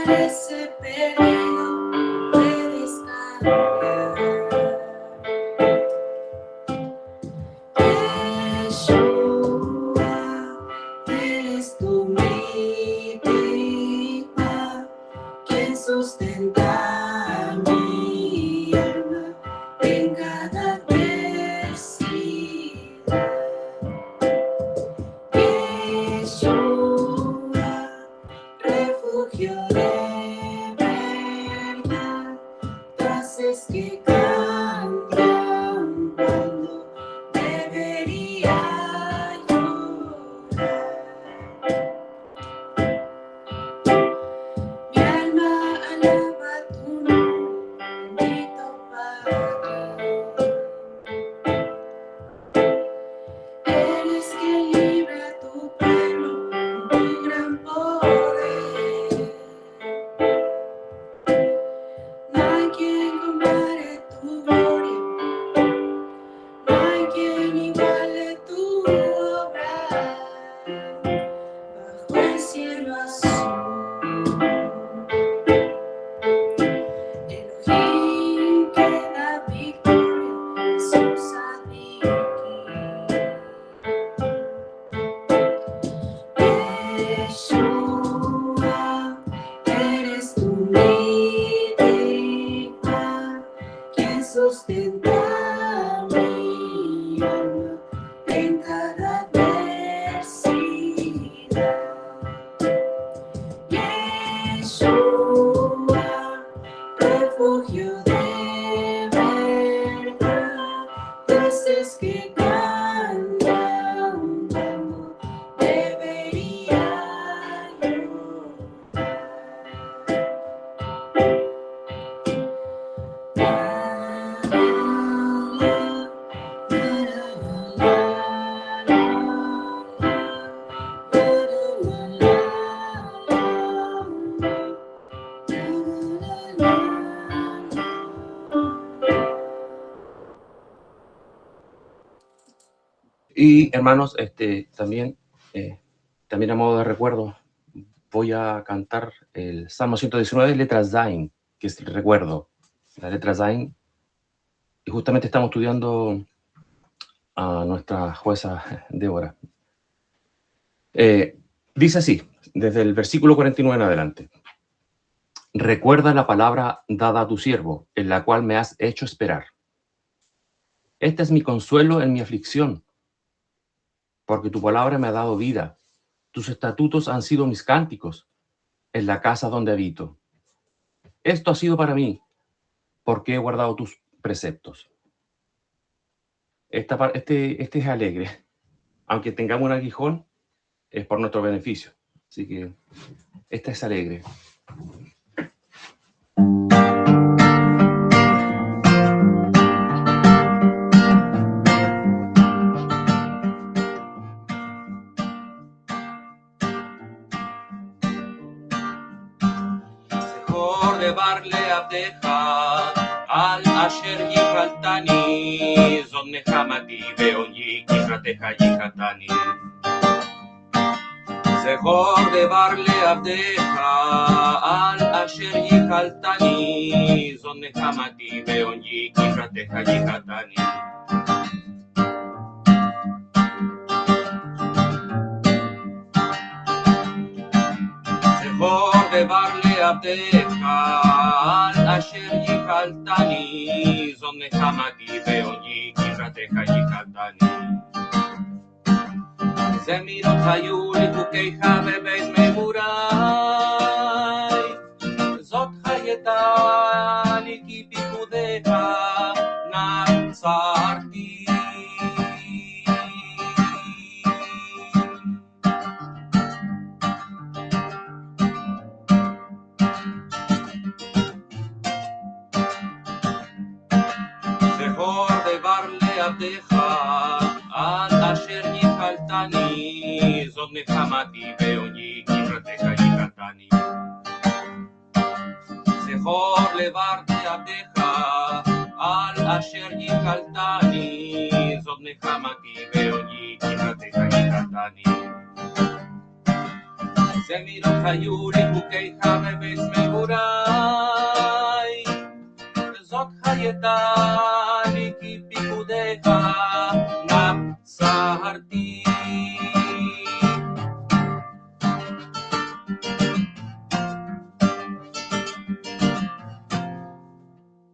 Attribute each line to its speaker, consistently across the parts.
Speaker 1: parece perdido, puedes cambiar. Yeshua, eres tú mi vida, quien sustenta mi alma en cada adversidad. Yeshua, refugio de verdad, frases que cantan cuando debería llorar. Mi alma alaba tu nombre, bendito Padre. Eres quien libra a tu pueblo con tu gran poder. No hay quien compare tu gloria, no hay quien iguale tu obra bajo el cielo azul. Elohim que da victoria, Jesús Yeshua, eres tú mi vida, quien sustenta mi alma en cada adversidad. Yeshua, refugio de verdad, frases que cantan cuando debería
Speaker 2: Y hermanos, también a modo de recuerdo, voy a cantar el Salmo 119, letra Zain, que es el recuerdo, la letra Zain. Y justamente estamos estudiando a nuestra jueza Débora. Dice así, desde el versículo 49 en adelante. Recuerda la palabra dada a tu siervo, en la cual me has hecho esperar. Este es mi consuelo en mi aflicción, porque tu palabra me ha dado vida. Tus estatutos han sido mis cánticos en la casa donde habito. Esto ha sido para mí, porque he guardado tus preceptos. Este es alegre. Aunque tengamos un aguijón, es por nuestro beneficio. Así que esta es alegre. דבר לעבדך, על אשר ייחלתני, זאת נחמתי ועוני, קדרתך ייחדני. זכור דבר לעבדך, על אשר ייחלתני, זאת נחמתי ועוני, קדרתך ייחדני. זכור דבר לעבדך, על אשר ייחלתני, זאת נחמתי ועוני, קדרתך ייחדני. זמירות היו לי חוקיך בבית מגוריי, זאת חייתה לי כי פיקודיך נצרתי. זכור דבר לעבדך, על אשר ייחלתני, זאת נחמתי ועוני, קדרתך ייחדני. זכור דבר לעבדך, על אשר ייחלתני, זאת נחמתי ועוני, קדרתך ייחדני. Zemiro Hayuri Hukei Habebes Meburai Zot Hayetani Kipikudeha Nap Saharti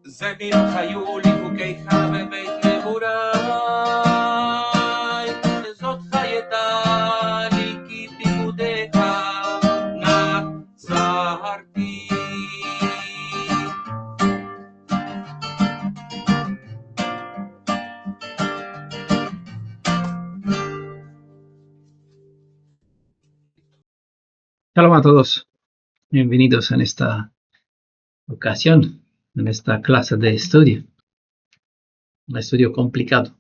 Speaker 2: Zemiro Hayuri Hukei Habebes Meburai Zot Hayetani Kipikudeha Nap Saharti
Speaker 3: Shalom a todos, bienvenidos en esta ocasión, en esta clase de estudio, un estudio complicado.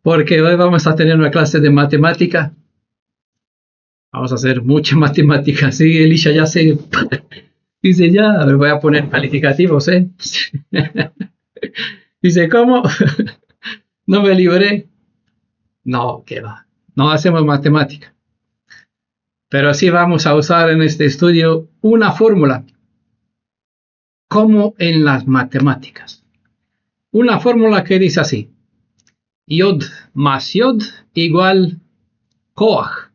Speaker 3: Porque hoy vamos a tener una clase de matemática, vamos a hacer mucha matemática, sí, Elisha ya se dice ya, a ver, voy a poner calificativos, Dice, ¿cómo? ¿No me libré? No, que va, no hacemos matemática. Pero sí vamos a usar en este estudio una fórmula, como en las matemáticas. Una fórmula que dice así: Yod más Yod igual Koach.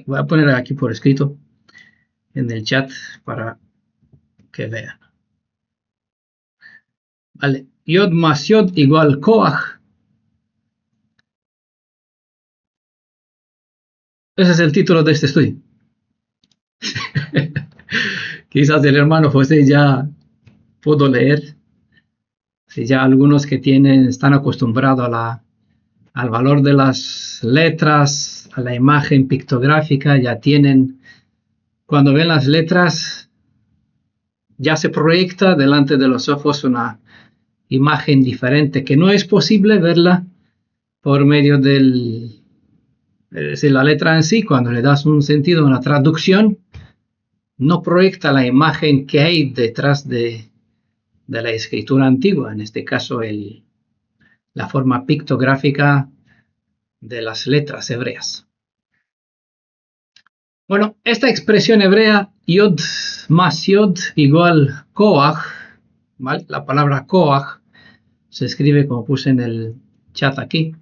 Speaker 3: Voy a poner aquí por escrito en el chat para que vean. Vale. Yod más Yod igual Koach. Ese es el título de este estudio. Quizás el hermano José ya pudo leer. Si ya algunos que están acostumbrados al valor de las letras, a la imagen pictográfica, ya tienen, cuando ven las letras, ya se proyecta delante de los ojos una imagen diferente, que no es posible verla por medio de la letra en sí. Cuando le das un sentido, una traducción, no proyecta la imagen que hay detrás de la escritura antigua, en este caso la forma pictográfica de las letras hebreas. Bueno, esta expresión hebrea, Yod más Yod igual Koach, ¿vale? La palabra Koach se escribe como puse en el chat aquí,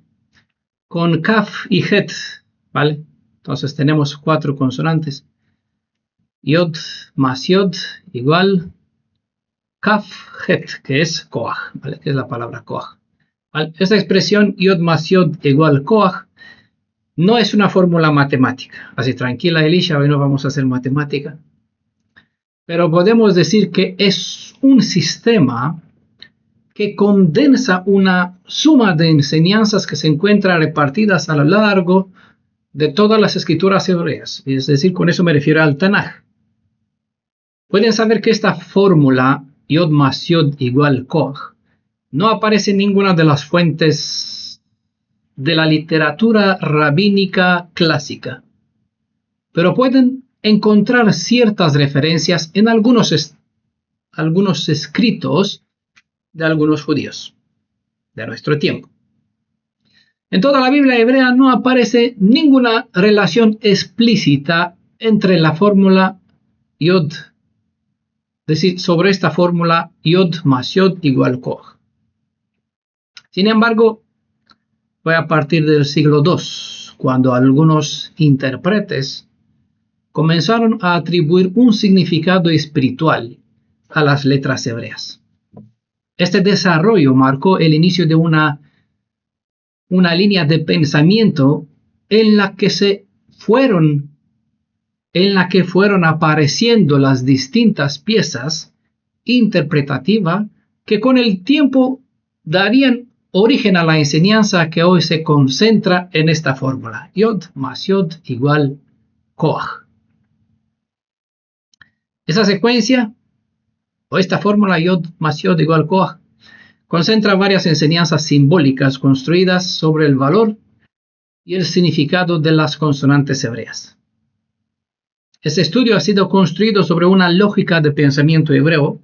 Speaker 3: con Kaf y Het, ¿vale? Entonces tenemos 4 consonantes. Yod más Yod igual Kaf Het, que es Koach, ¿vale? Que es la palabra Koach. ¿Vale? Esta expresión Yod más Yod igual Koach no es una fórmula matemática. Así, tranquila Elisha, hoy no vamos a hacer matemática. Pero podemos decir que es un sistema que condensa una suma de enseñanzas que se encuentran repartidas a lo largo de todas las escrituras hebreas. Es decir, con eso me refiero al Tanaj. Pueden saber que esta fórmula Yod más Yod igual Koach no aparece en ninguna de las fuentes de la literatura rabínica clásica, pero pueden encontrar ciertas referencias en algunos escritos de algunos judíos de nuestro tiempo. En toda la Biblia hebrea no aparece ninguna relación explícita entre la fórmula Yod, es decir, sobre esta fórmula Yod más Yod igual Koach. Sin embargo, fue a partir del siglo II cuando algunos intérpretes comenzaron a atribuir un significado espiritual a las letras hebreas. Este desarrollo marcó el inicio de una línea de pensamiento en la que fueron apareciendo las distintas piezas interpretativas que con el tiempo darían origen a la enseñanza que hoy se concentra en esta fórmula, Yod más Yod igual Koach. Esa secuencia, o esta fórmula Yod más Yod igual Koach, concentra varias enseñanzas simbólicas construidas sobre el valor y el significado de las consonantes hebreas. Este estudio ha sido construido sobre una lógica de pensamiento hebreo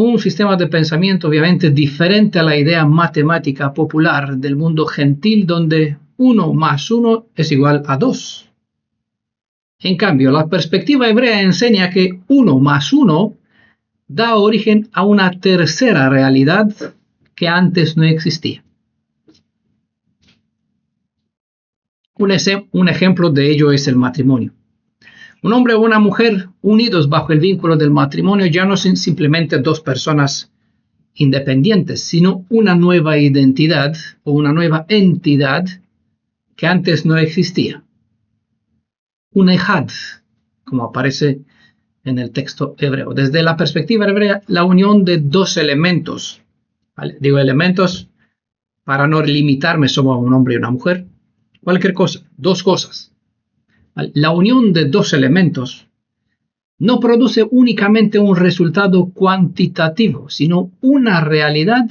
Speaker 3: un sistema de pensamiento obviamente diferente a la idea matemática popular del mundo gentil donde 1 más 1 es igual a 2. En cambio, la perspectiva hebrea enseña que 1 más 1 da origen a una tercera realidad que antes no existía. Un ejemplo de ello es el matrimonio. Un hombre o una mujer unidos bajo el vínculo del matrimonio ya no son simplemente dos personas independientes, sino una nueva identidad o una nueva entidad que antes no existía. Un ejad, como aparece en el texto hebreo. Desde la perspectiva hebrea, la unión de dos elementos, ¿vale? Digo elementos para no limitarme solo a un hombre y una mujer, cualquier cosa, dos cosas. ¿Vale? La unión de dos elementos no produce únicamente un resultado cuantitativo, sino una realidad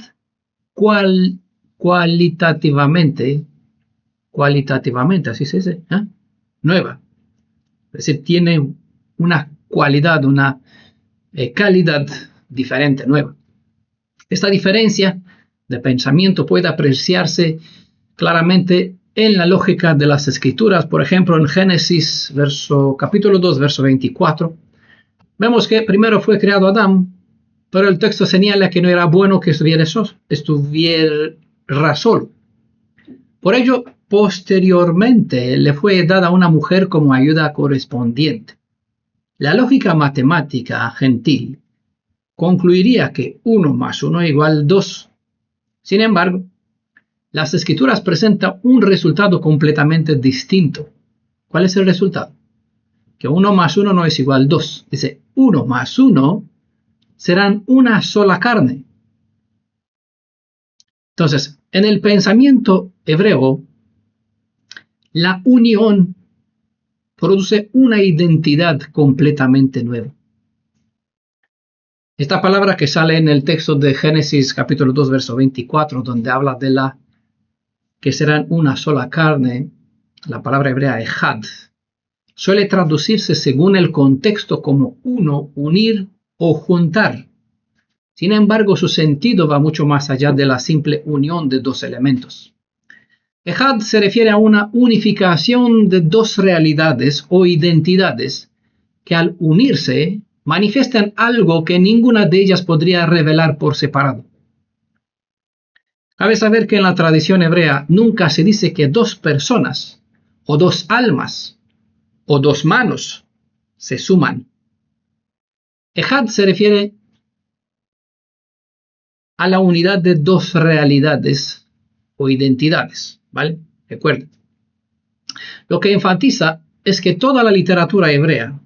Speaker 3: cualitativamente, así se dice, nueva. Es decir, tiene una cualidad, una calidad diferente, nueva. Esta diferencia de pensamiento puede apreciarse claramente en la lógica de las escrituras. Por ejemplo, en Génesis capítulo 2, verso 24, vemos que primero fue creado Adán, pero el texto señala que no era bueno que estuviera solo. Por ello, posteriormente le fue dada una mujer como ayuda correspondiente. La lógica matemática gentil concluiría que 1 más 1 igual 2. Sin embargo, las escrituras presentan un resultado completamente distinto. ¿Cuál es el resultado? Que 1 más 1 no es igual 2. Dice, 1 más 1 serán una sola carne. Entonces, en el pensamiento hebreo, la unión produce una identidad completamente nueva. Esta palabra que sale en el texto de Génesis capítulo 2, verso 24, donde habla de que serán una sola carne, la palabra hebrea ejad, suele traducirse según el contexto como uno, unir o juntar. Sin embargo, su sentido va mucho más allá de la simple unión de dos elementos. Ejad se refiere a una unificación de dos realidades o identidades que al unirse manifiestan algo que ninguna de ellas podría revelar por separado. Cabe saber que en la tradición hebrea nunca se dice que dos personas o dos almas o dos manos se suman. Ejad se refiere a la unidad de dos realidades o identidades, ¿vale? Recuerden. Lo que enfatiza es que toda la literatura hebrea,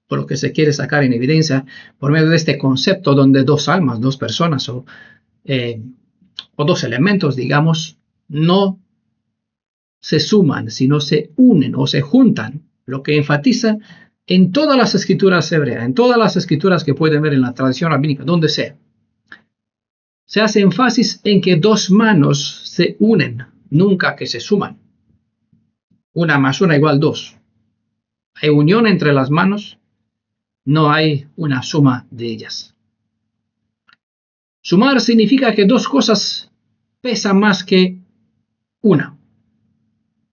Speaker 3: por lo que se quiere sacar en evidencia, por medio de este concepto donde dos almas, dos personas o dos elementos, digamos, no se suman, sino se unen o se juntan. Lo que enfatiza en todas las escrituras hebreas, en todas las escrituras que pueden ver en la tradición rabínica, donde sea, se hace énfasis en que dos manos se unen, nunca que se suman. 1 más 1 igual 2. Hay unión entre las manos, no hay una suma de ellas. Sumar significa que dos cosas pesan más que una.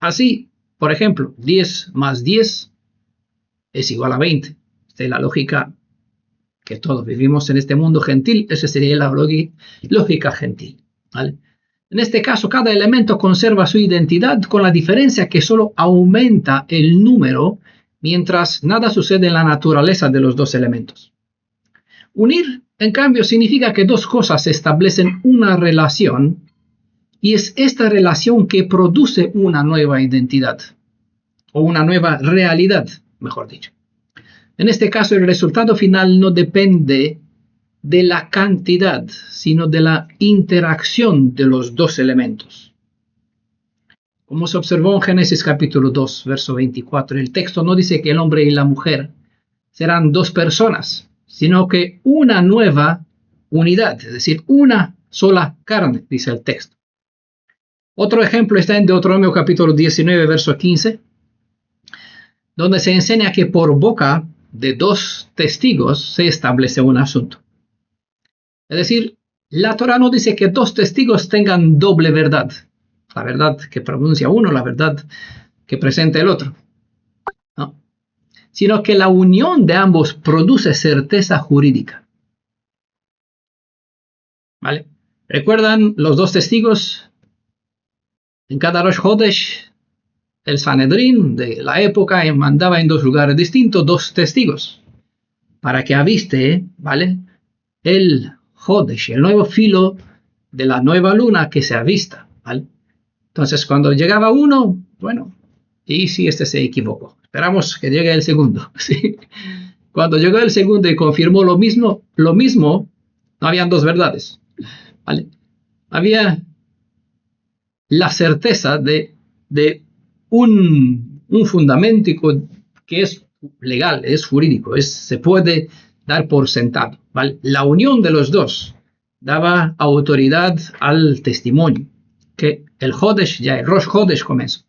Speaker 3: Así, por ejemplo, 10 más 10 es igual a 20. Esta es la lógica que todos vivimos en este mundo gentil. Esa sería la lógica gentil, ¿vale? En este caso, cada elemento conserva su identidad con la diferencia que solo aumenta el número mientras nada sucede en la naturaleza de los dos elementos. Unir, en cambio, significa que dos cosas establecen una relación y es esta relación que produce una nueva identidad o una nueva realidad, mejor dicho. En este caso, el resultado final no depende de la cantidad, sino de la interacción de los dos elementos. Como se observó en Génesis capítulo 2, verso 24, el texto no dice que el hombre y la mujer serán dos personas, sino que una nueva unidad, es decir, una sola carne, dice el texto. Otro ejemplo está en Deuteronomio capítulo 19, verso 15, donde se enseña que por boca de dos testigos se establece un asunto. Es decir, la Torah no dice que dos testigos tengan doble verdad. La verdad que pronuncia uno, la verdad que presenta el otro. No. Sino que la unión de ambos produce certeza jurídica. ¿Vale? ¿Recuerdan los dos testigos? En cada Rosh Hodesh, el Sanedrín de la época mandaba en dos lugares distintos dos testigos para que aviste, ¿vale?, el Hodesh, el nuevo filo de la nueva luna que se avista, ¿vale? Entonces, cuando llegaba uno, bueno, y si este se equivocó, esperamos que llegue el segundo, ¿sí? Cuando llegó el segundo y confirmó lo mismo, no habían dos verdades, ¿vale? Había la certeza de un fundamento que es legal, es jurídico, se puede dar por sentado, ¿vale? La unión de los dos daba autoridad al testimonio, que el Hodesh, ya el Rosh Hodesh comenzó.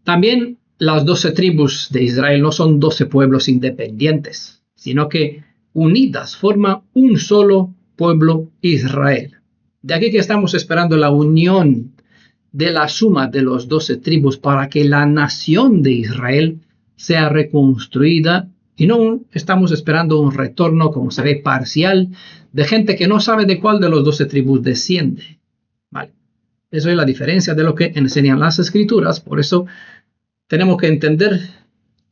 Speaker 3: También las 12 tribus de Israel no son 12 pueblos independientes, sino que unidas forman un solo pueblo Israel. De aquí que estamos esperando la unión de la suma de los 12 tribus para que la nación de Israel sea reconstruida, y no estamos esperando un retorno, como se ve, parcial de gente que no sabe de cuál de los 12 tribus desciende. ¿Vale? Eso es la diferencia de lo que enseñan las Escrituras. Por eso tenemos que entender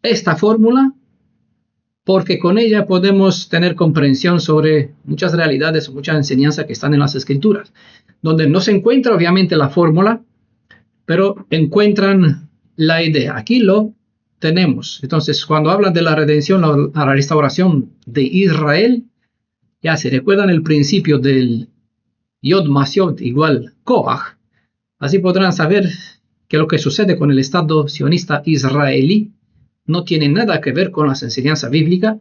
Speaker 3: esta fórmula, porque con ella podemos tener comprensión sobre muchas realidades o muchas enseñanzas que están en las Escrituras, donde no se encuentra obviamente la fórmula, pero encuentran la idea. Aquí lo tenemos. Entonces, cuando hablan de la redención, la restauración de Israel, ya se recuerdan el principio del Yod más Yod igual Koach, así podrán saber que lo que sucede con el Estado sionista israelí no tiene nada que ver con las enseñanzas bíblicas,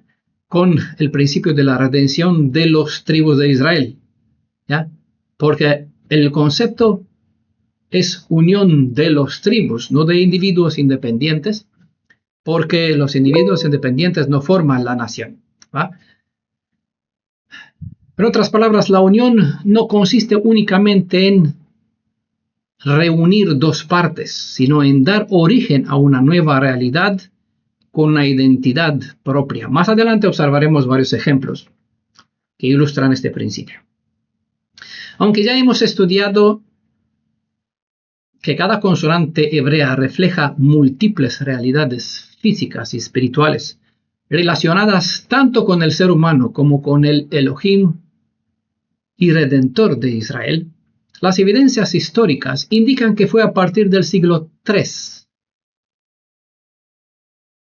Speaker 3: con el principio de la redención de los tribus de Israel, ¿ya? Porque el concepto es unión de los tribus, no de individuos independientes, porque los individuos independientes no forman la nación, ¿va? En otras palabras, la unión no consiste únicamente en reunir dos partes, sino en dar origen a una nueva realidad con una identidad propia. Más adelante observaremos varios ejemplos que ilustran este principio. Aunque ya hemos estudiado que cada consonante hebrea refleja múltiples realidades físicas y espirituales relacionadas tanto con el ser humano como con el Elohim y Redentor de Israel, las evidencias históricas indican que fue a partir del siglo III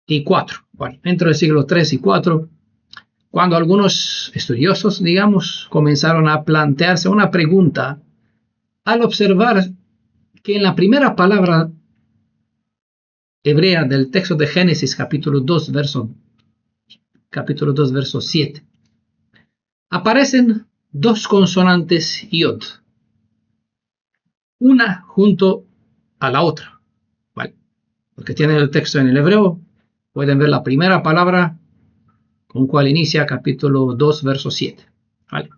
Speaker 3: y IV, bueno, entre el siglo III y IV, cuando algunos estudiosos, digamos, comenzaron a plantearse una pregunta al observar que en la primera palabra hebrea del texto de Génesis, capítulo 2, verso 7, aparecen dos consonantes yod, una junto a la otra, ¿vale? Porque tienen el texto en el hebreo, pueden ver la primera palabra con cual inicia capítulo 2, verso 7, ¿vale?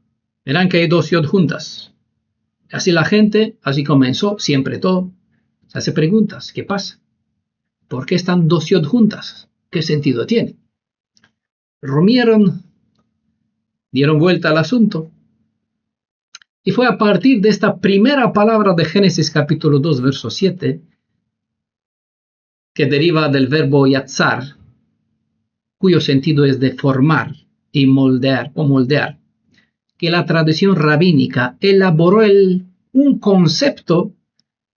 Speaker 3: Verán que hay dos yod juntas. Así la gente, así comenzó siempre todo, se hace preguntas, ¿qué pasa? ¿Por qué están dos yod juntas? ¿Qué sentido tiene? Rumieron, dieron vuelta al asunto, y fue a partir de esta primera palabra de Génesis capítulo 2, verso 7, que deriva del verbo yatzar, cuyo sentido es de formar y moldear o moldear, que la tradición rabínica elaboró un concepto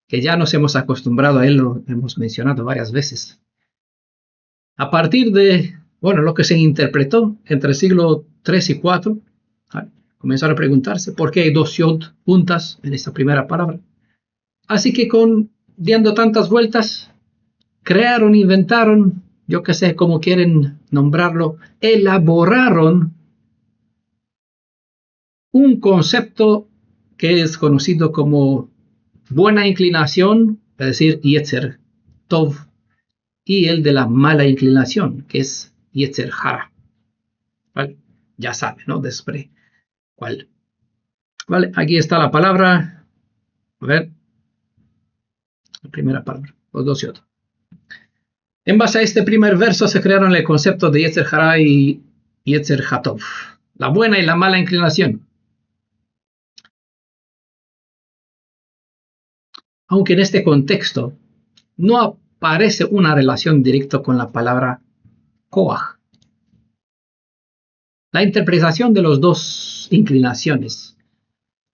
Speaker 3: que ya nos hemos acostumbrado a él, lo hemos mencionado varias veces. A partir de, bueno, lo que se interpretó entre el siglo III y IV, comenzaron a preguntarse por qué hay dos yod juntas en esta primera palabra. Así que dando tantas vueltas, crearon, inventaron, yo qué sé cómo quieren nombrarlo, elaboraron un concepto que es conocido como buena inclinación, es decir, Yetzer Tov, y el de la mala inclinación, que es Yetzer Hara. ¿Vale? Ya saben, ¿no? ¿Cuál? Vale, aquí está la palabra. A ver. La primera palabra, los dos yod. En base a este primer verso se crearon el concepto de Yetzer Hara y Yetzer Hatov, la buena y la mala inclinación. Aunque en este contexto no aparece una relación directa con la palabra Koach. La interpretación de las dos inclinaciones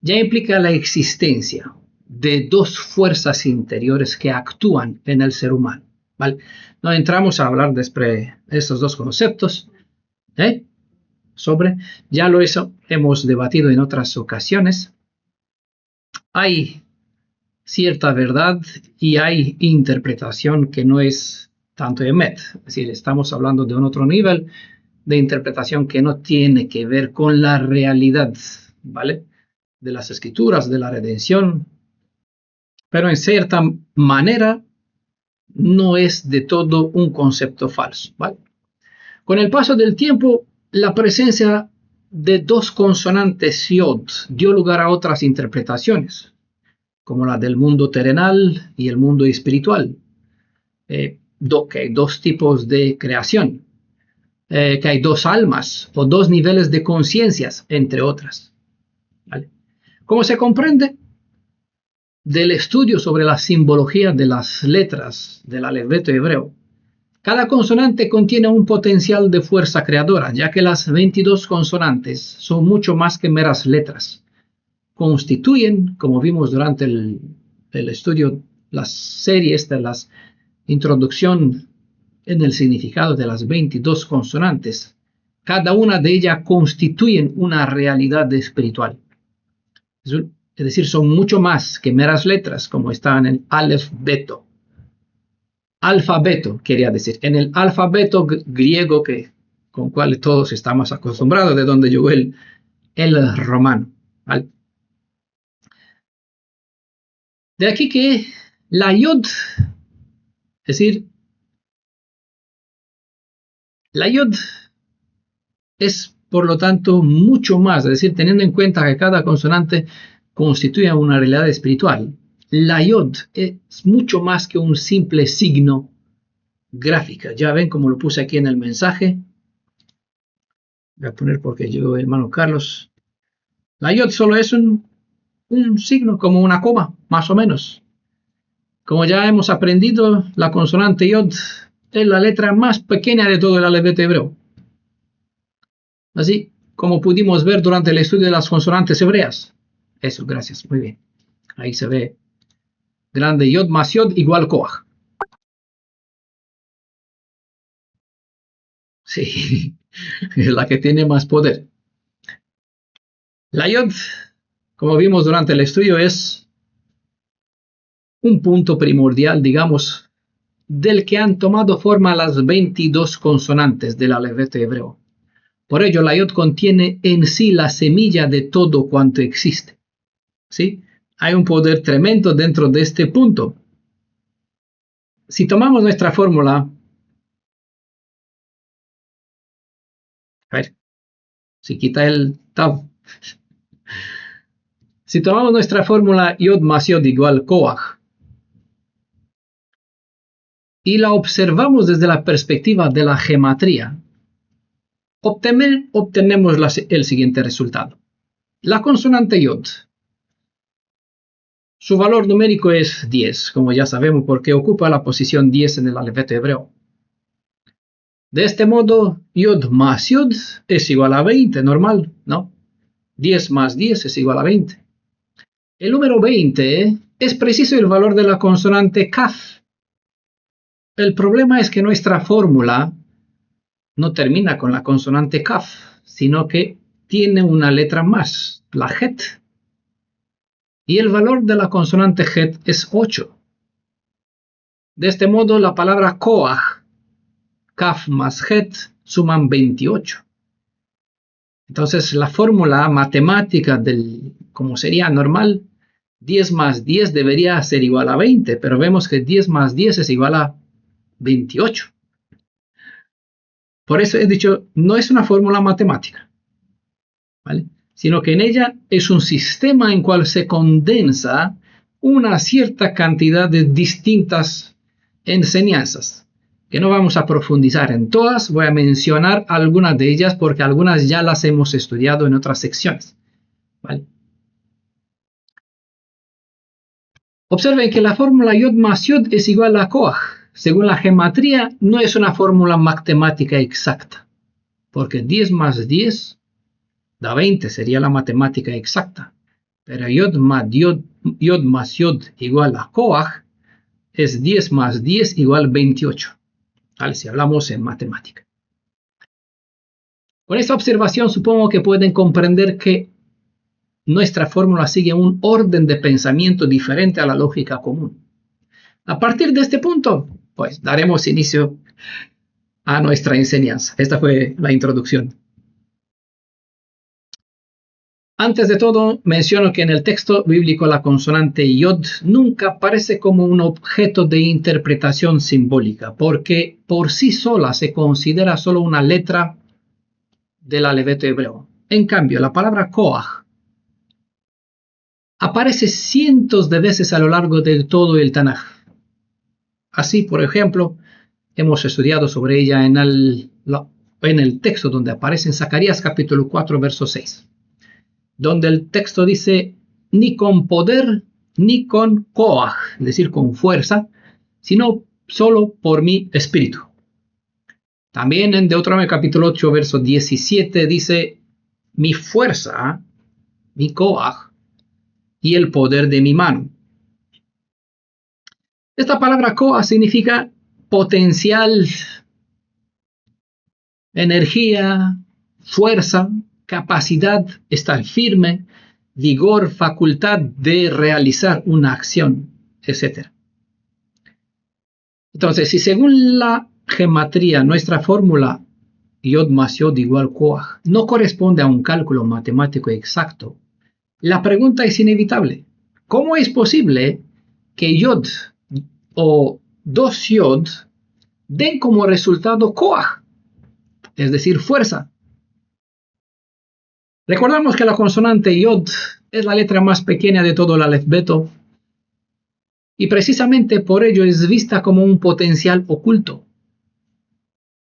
Speaker 3: ya implica la existencia de dos fuerzas interiores que actúan en el ser humano. ¿Vale? No entramos a hablar de estos dos conceptos, ya lo hemos debatido en otras ocasiones. Hay cierta verdad y hay interpretación que no es tanto emet, es decir, estamos hablando de un otro nivel de interpretación que no tiene que ver con la realidad, ¿vale? De las escrituras, de la redención, pero en cierta manera no es de todo un concepto falso, ¿vale? Con el paso del tiempo, la presencia de dos consonantes yod dio lugar a otras interpretaciones, como la del mundo terrenal y el mundo espiritual, que hay dos tipos de creación, que hay dos almas o dos niveles de conciencias, entre otras. ¿Vale? Como se comprende del estudio sobre la simbología de las letras del alfabeto hebreo, cada consonante contiene un potencial de fuerza creadora, ya que las 22 consonantes son mucho más que meras letras. Constituyen, como vimos durante el estudio, las series de la introducción en el significado de las 22 consonantes, cada una de ellas constituyen una realidad espiritual. Es decir, son mucho más que meras letras, como están en el alfabeto. Alfabeto, quería decir, en el alfabeto griego con cual todos estamos acostumbrados, de donde llegó el romano. ¿Vale? De aquí que la yod, es decir, la yod es, por lo tanto, mucho más, es decir, teniendo en cuenta que cada consonante constituye una realidad espiritual, la yod es mucho más que un simple signo gráfico. Ya ven como lo puse aquí en el mensaje. Voy a poner porque llegó el hermano Carlos. La yod solo es un signo, como una coma, más o menos. Como ya hemos aprendido, la consonante yod es la letra más pequeña de todo el alfabeto hebreo. Así como pudimos ver durante el estudio de las consonantes hebreas. Eso, gracias, muy bien. Ahí se ve grande yod más yod igual koach. Sí, es la que tiene más poder. La yod, como vimos durante el estudio, es un punto primordial, digamos, del que han tomado forma las 22 consonantes del alfabeto hebreo. Por ello, la yod contiene en sí la semilla de todo cuanto existe. ¿Sí? Hay un poder tremendo dentro de este punto. Si tomamos nuestra fórmula, a ver, si quita el tab. Si tomamos nuestra fórmula yod más yod igual koach y la observamos desde la perspectiva de la gematría, obtenemos el siguiente resultado. La consonante yod, su valor numérico es 10, como ya sabemos, porque ocupa la posición 10 en el alfabeto hebreo. De este modo, yod más yod es igual a 20, normal, ¿no? 10 más 10 es igual a 20. El número 20 es preciso el valor de la consonante kaf. El problema es que nuestra fórmula no termina con la consonante kaf, sino que tiene una letra más, la het. Y el valor de la consonante het es 8. De este modo, la palabra koach, kaf más het, suman 28. Entonces, la fórmula matemática como sería normal, 10 más 10 debería ser igual a 20, pero vemos que 10 más 10 es igual a 28. Por eso he dicho, no es una fórmula matemática, ¿vale? sino que en ella es un sistema en cual se condensa una cierta cantidad de distintas enseñanzas, que no vamos a profundizar en todas. Voy a mencionar algunas de ellas porque algunas ya las hemos estudiado en otras secciones, ¿vale? Observen que la fórmula Yod más Yod es igual a Koach. Según la gematría, no es una fórmula matemática exacta, porque 10 más 10 da 20, sería la matemática exacta. Pero Yod más Yod igual a Koach es 10 más 10 igual 28, ¿vale? Si hablamos en matemática. Con esta observación supongo que pueden comprender que nuestra fórmula sigue un orden de pensamiento diferente a la lógica común. A partir de este punto, pues daremos inicio a nuestra enseñanza. Esta fue la introducción. Antes de todo, menciono que en el texto bíblico la consonante Yod nunca aparece como un objeto de interpretación simbólica, porque por sí sola se considera solo una letra del alfabeto hebreo. En cambio, la palabra Koach aparece cientos de veces a lo largo de todo el Tanaj. Así, por ejemplo, hemos estudiado sobre ella en el texto donde aparece en Zacarías capítulo 4, verso 6, donde el texto dice, ni con poder ni con koach, es decir, con fuerza, sino solo por mi espíritu. También en Deuteronomio capítulo 8, verso 17 dice, mi fuerza, mi koach, y el poder de mi mano. Esta palabra koach significa potencial, energía, fuerza, capacidad, estar firme, vigor, facultad de realizar una acción, etc. Entonces, si según la gematría nuestra fórmula Yod más Yod igual Koach no corresponde a un cálculo matemático exacto, la pregunta es inevitable. ¿Cómo es posible que Yod o 2 Yod den como resultado Koach, es decir, fuerza? Recordamos que la consonante Yod es la letra más pequeña de todo el alfabeto y precisamente por ello es vista como un potencial oculto,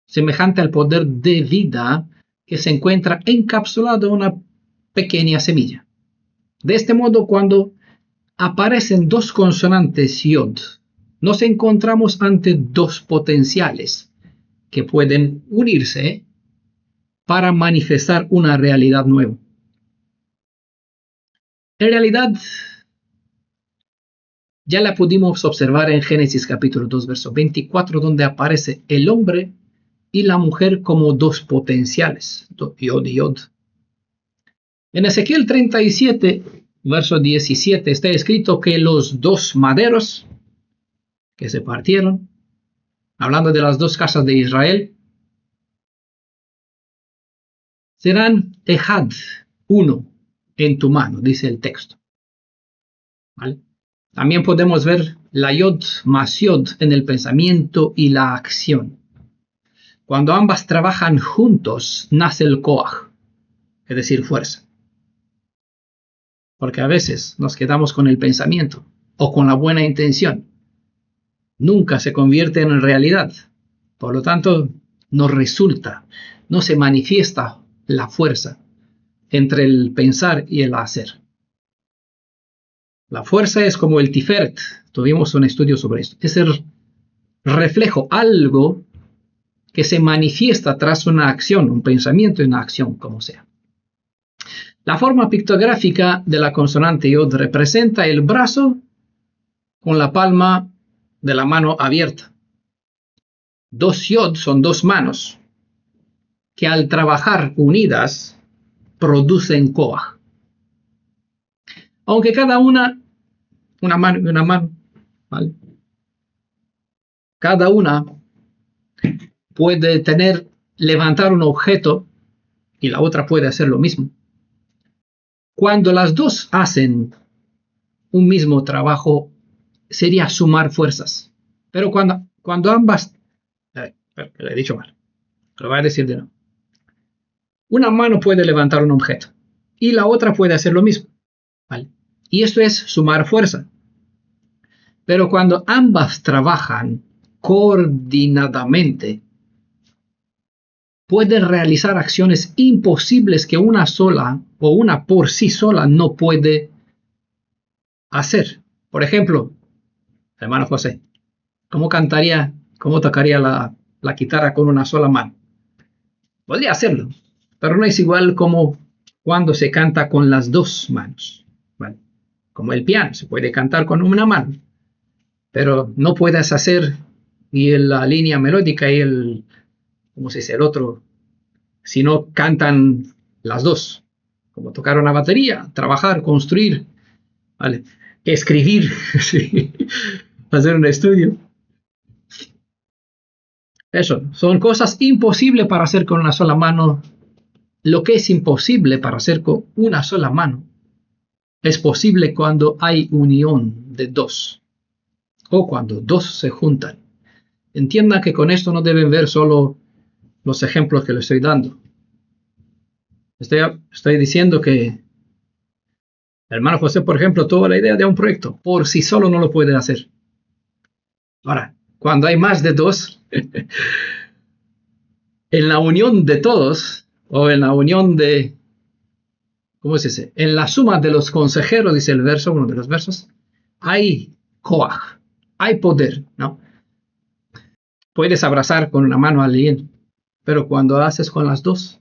Speaker 3: semejante al poder de vida que se encuentra encapsulado en una pequeña semilla. De este modo, cuando aparecen dos consonantes Yod, nos encontramos ante dos potenciales que pueden unirse para manifestar una realidad nueva. En realidad, ya la pudimos observar en Génesis capítulo 2, verso 24, donde aparece el hombre y la mujer como dos potenciales, Yod y Yod. En Ezequiel 37, verso 17, está escrito que los dos maderos que se partieron, hablando de las dos casas de Israel, serán Ejad, uno, en tu mano, dice el texto. ¿Vale? También podemos ver la Yod más Yod en el pensamiento y la acción. Cuando ambas trabajan juntos, nace el Koach, es decir, fuerza. Porque a veces nos quedamos con el pensamiento o con la buena intención. Nunca se convierte en realidad. Por lo tanto, no resulta, no se manifiesta la fuerza entre el pensar y el hacer. La fuerza es como el Tiferet. Tuvimos un estudio sobre esto. Es el reflejo, algo que se manifiesta tras una acción, un pensamiento y una acción, como sea. La forma pictográfica de la consonante Yod representa el brazo con la palma de la mano abierta. Dos Yod son dos manos que al trabajar unidas producen Koach. Aunque cada una mano y una mano, ¿vale? Cada una puede levantar un objeto y la otra puede hacer lo mismo. Cuando las dos hacen un mismo trabajo, sería sumar fuerzas. Pero cuando ambas... le he dicho mal. Lo voy a decir de nuevo. Una mano puede levantar un objeto y la otra puede hacer lo mismo. ¿Vale? Y esto es sumar fuerza. Pero cuando ambas trabajan coordinadamente, pueden realizar acciones imposibles que una sola o una por sí sola no puede hacer. Por ejemplo, hermano José, ¿cómo tocaría la guitarra con una sola mano? Podría hacerlo, pero no es igual como cuando se canta con las dos manos. ¿Vale? Como el piano, se puede cantar con una mano, pero no puedes hacer y la línea melódica y ¿cómo se dice? El otro, si no cantan las dos, como tocar una batería, trabajar, construir, ¿vale? Escribir, sí, hacer un estudio. Eso, son cosas imposibles para hacer con una sola mano. Lo que es imposible para hacer con una sola mano es posible cuando hay unión de dos o cuando dos se juntan. Entiendan que con esto no deben ver solo los ejemplos que les estoy dando. Estoy diciendo que el hermano José, por ejemplo, tuvo la idea de un proyecto. Por sí solo no lo puede hacer. Ahora, cuando hay más de dos, en la unión de todos, o en la unión de, ¿cómo se dice? En la suma de los consejeros, dice el verso, uno de los versos, hay koach, hay poder, ¿no? Puedes abrazar con una mano a alguien, pero cuando haces con las dos,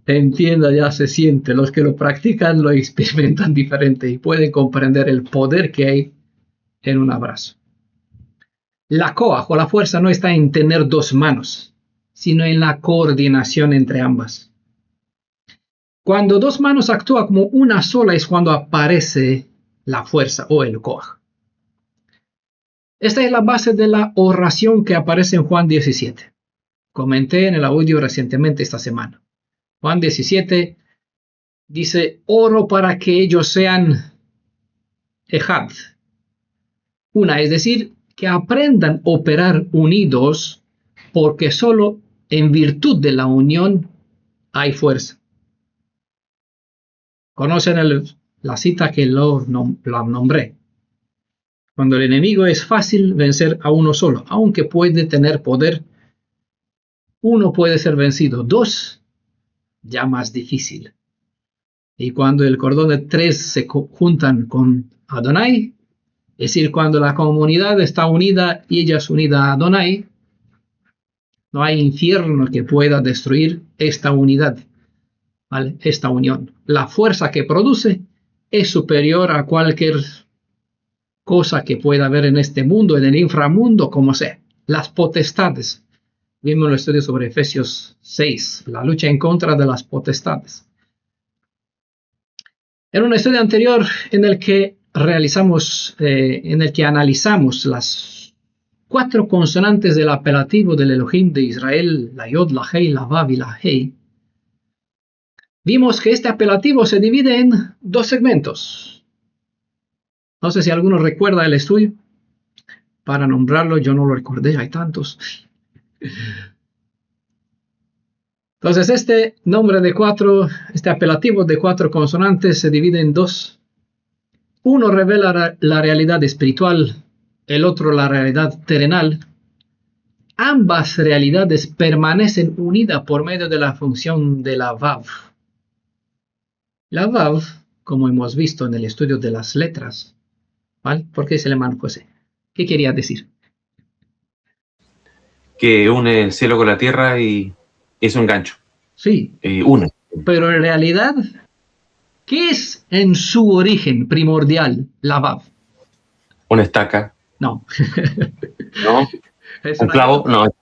Speaker 3: entienda, ya se siente. Los que lo practican lo experimentan diferente y pueden comprender el poder que hay en un abrazo. La koach o la fuerza no está en tener dos manos, sino en la coordinación entre ambas. Cuando dos manos actúan como una sola es cuando aparece la fuerza o el koach. Esta es la base de la oración que aparece en Juan 17. Comenté en el audio recientemente esta semana. Juan 17 dice, oro para que ellos sean ejad, una, es decir, que aprendan a operar unidos, porque solo en virtud de la unión hay fuerza. Conocen la cita que lo nombré. Cuando el enemigo es fácil vencer a uno solo, aunque puede tener poder, uno puede ser vencido, dos, ya más difícil. Y cuando el cordón de tres se juntan con Adonai, es decir, cuando la comunidad está unida y ella es unida a Adonai, no hay infierno que pueda destruir esta unidad, ¿vale? Esta unión. La fuerza que produce es superior a cualquier cosa que pueda haber en este mundo, en el inframundo, como sea. Las potestades. Vimos el estudio sobre Efesios 6, la lucha en contra de las potestades. En un estudio anterior en el que analizamos las 4 consonantes del apelativo del Elohim de Israel, la Yod, la Hei, la Vav y la Hei, vimos que este apelativo se divide en 2 segmentos. No sé si alguno recuerda el estudio. Para nombrarlo, yo no lo recordé, hay tantos. Entonces, este apelativo de 4 consonantes se divide en 2. Uno revela la realidad espiritual, el otro la realidad terrenal. Ambas realidades permanecen unidas por medio de la función de la Vav. La Vav, como hemos visto en el estudio de las letras, ¿vale? ¿Por qué se le hermano José? ¿Qué quería decir?
Speaker 2: Que une el cielo con la tierra y es un gancho.
Speaker 3: Sí,
Speaker 2: Une.
Speaker 3: pero en realidad, ¿qué es en su origen primordial la Vav?
Speaker 2: Una estaca.
Speaker 3: No.
Speaker 2: ¿No?
Speaker 3: Es
Speaker 2: Un
Speaker 3: una
Speaker 2: clavo.
Speaker 3: ayuda.
Speaker 2: No.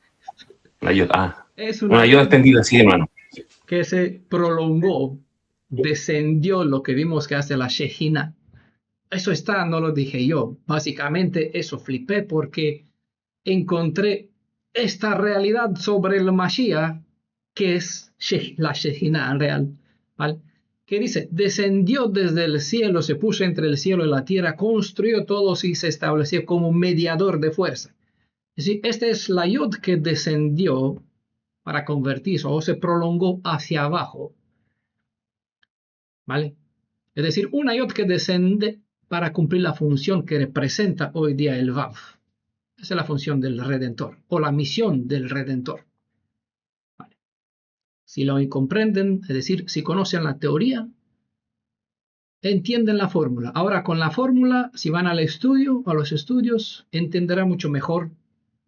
Speaker 2: Una ayuda.
Speaker 3: Es
Speaker 2: Una ayuda extendida así de mano.
Speaker 3: que se prolongó, descendió lo que vimos que hace la Shejina. Eso está, no lo dije yo. Básicamente eso flipé porque encontré esta realidad sobre el Mashiach, que es la Shejina real, ¿vale? Que dice, descendió desde el cielo, se puso entre el cielo y la tierra, construyó todos y se estableció como mediador de fuerza. Es decir, esta es la Yod que descendió para convertirse o se prolongó hacia abajo. ¿vale? Es decir, una yod que desciende para cumplir la función que representa hoy día el Vav. Esa es la función del Redentor, o la misión del Redentor. ¿Vale? Si lo comprenden, es decir, si conocen la teoría, entienden la fórmula. Ahora con la fórmula, si van al estudio, a los estudios, entenderán mucho mejor,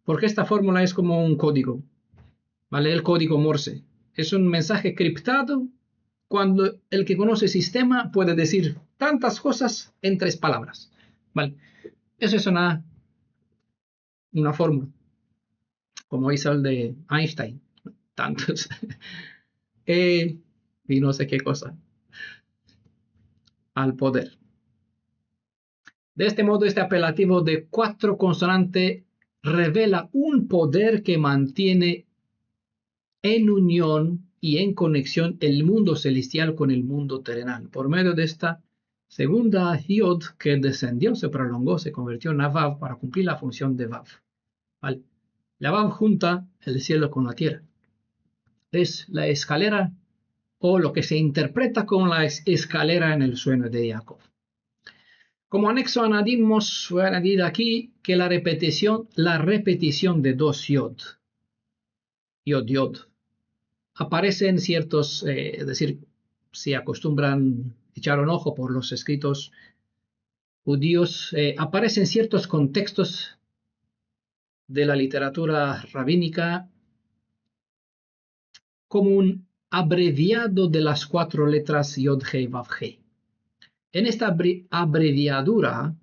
Speaker 3: porque esta fórmula es como un código, ¿vale? El código Morse. Es un mensaje criptado cuando el que conoce el sistema puede decir tantas cosas en 3 palabras, ¿vale? Eso es una fórmula, como hizo el de Einstein, tantos, y no sé qué cosa, al poder. De este modo, este apelativo de 4 consonantes revela un poder que mantiene en unión y en conexión el mundo celestial con el mundo terrenal. Por medio de esta segunda yod que descendió, se prolongó, se convirtió en una vav para cumplir la función de vav. ¿Vale? La vav junta el cielo con la tierra. Es la escalera o lo que se interpreta como la escalera en el sueño de Jacob. Como anexo añadimos, voy a añadir aquí que la repetición de 2 yod, aparece en ciertos, es decir, si acostumbran echar un ojo por los escritos judíos, aparecen ciertos contextos de la literatura rabínica como un abreviado de las 4 letras Yod Hei Vav Hei. En esta abreviadura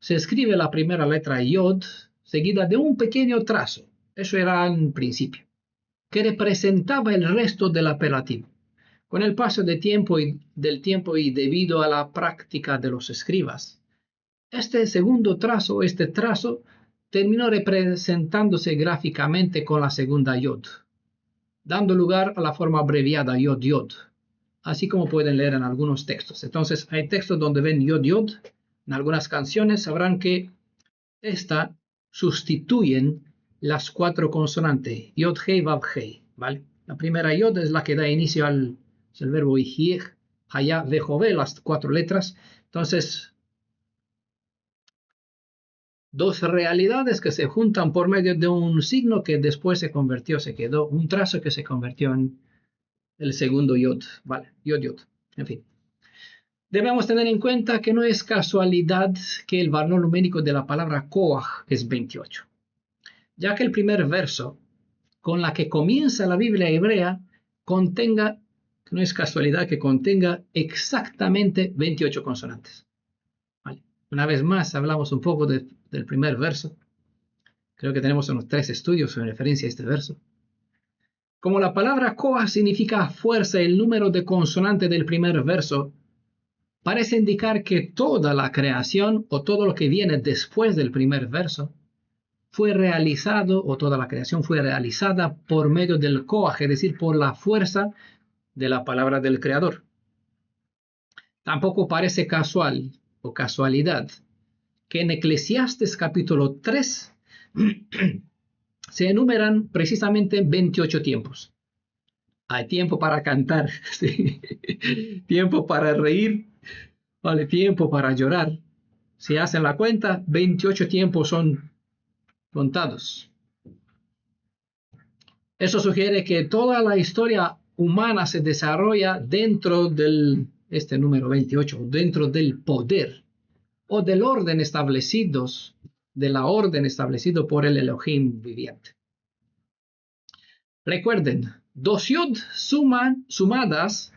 Speaker 3: se escribe la primera letra Yod seguida de un pequeño trazo, eso era en principio, que representaba el resto del apelativo. Con el paso del tiempo y debido a la práctica de los escribas, este trazo, terminó representándose gráficamente con la segunda Yod, dando lugar a la forma abreviada Yod, así como pueden leer en algunos textos. Entonces, hay textos donde ven Yod, en algunas canciones sabrán que esta sustituyen las 4 consonantes, Yod, Hei, Vav, Hei, ¿vale? La primera Yod es la que da inicio al verbo Ihiej, Hayá, Vejové, las 4 letras. Entonces, 2 realidades que se juntan por medio de un signo que después se quedó un trazo que se convirtió en el segundo Yod, ¿vale? Yod, en fin. Debemos tener en cuenta que no es casualidad que el valor numérico de la palabra Koach es 28, ya que el primer verso con la que comienza la Biblia hebrea no es casualidad que contenga exactamente 28 consonantes. ¿Vale? Una vez más hablamos un poco del primer verso. Creo que tenemos unos 3 estudios en referencia a este verso. Como la palabra Koach significa fuerza, el número de consonantes del primer verso parece indicar que toda la creación o todo lo que viene después del primer verso fue realizado, o toda la creación fue realizada por medio del Koach, es decir, por la fuerza de la palabra del Creador. Tampoco parece casual o casualidad que en Eclesiastes capítulo 3 se enumeran precisamente 28 tiempos. Hay tiempo para cantar, ¿sí? Tiempo para reír, vale, tiempo para llorar. Si hacen la cuenta, 28 tiempos son contados. Eso sugiere que toda la historia humana se desarrolla dentro este número 28, dentro del poder o del orden de la orden establecido por el Elohim viviente. Recuerden, 2 yod sumadas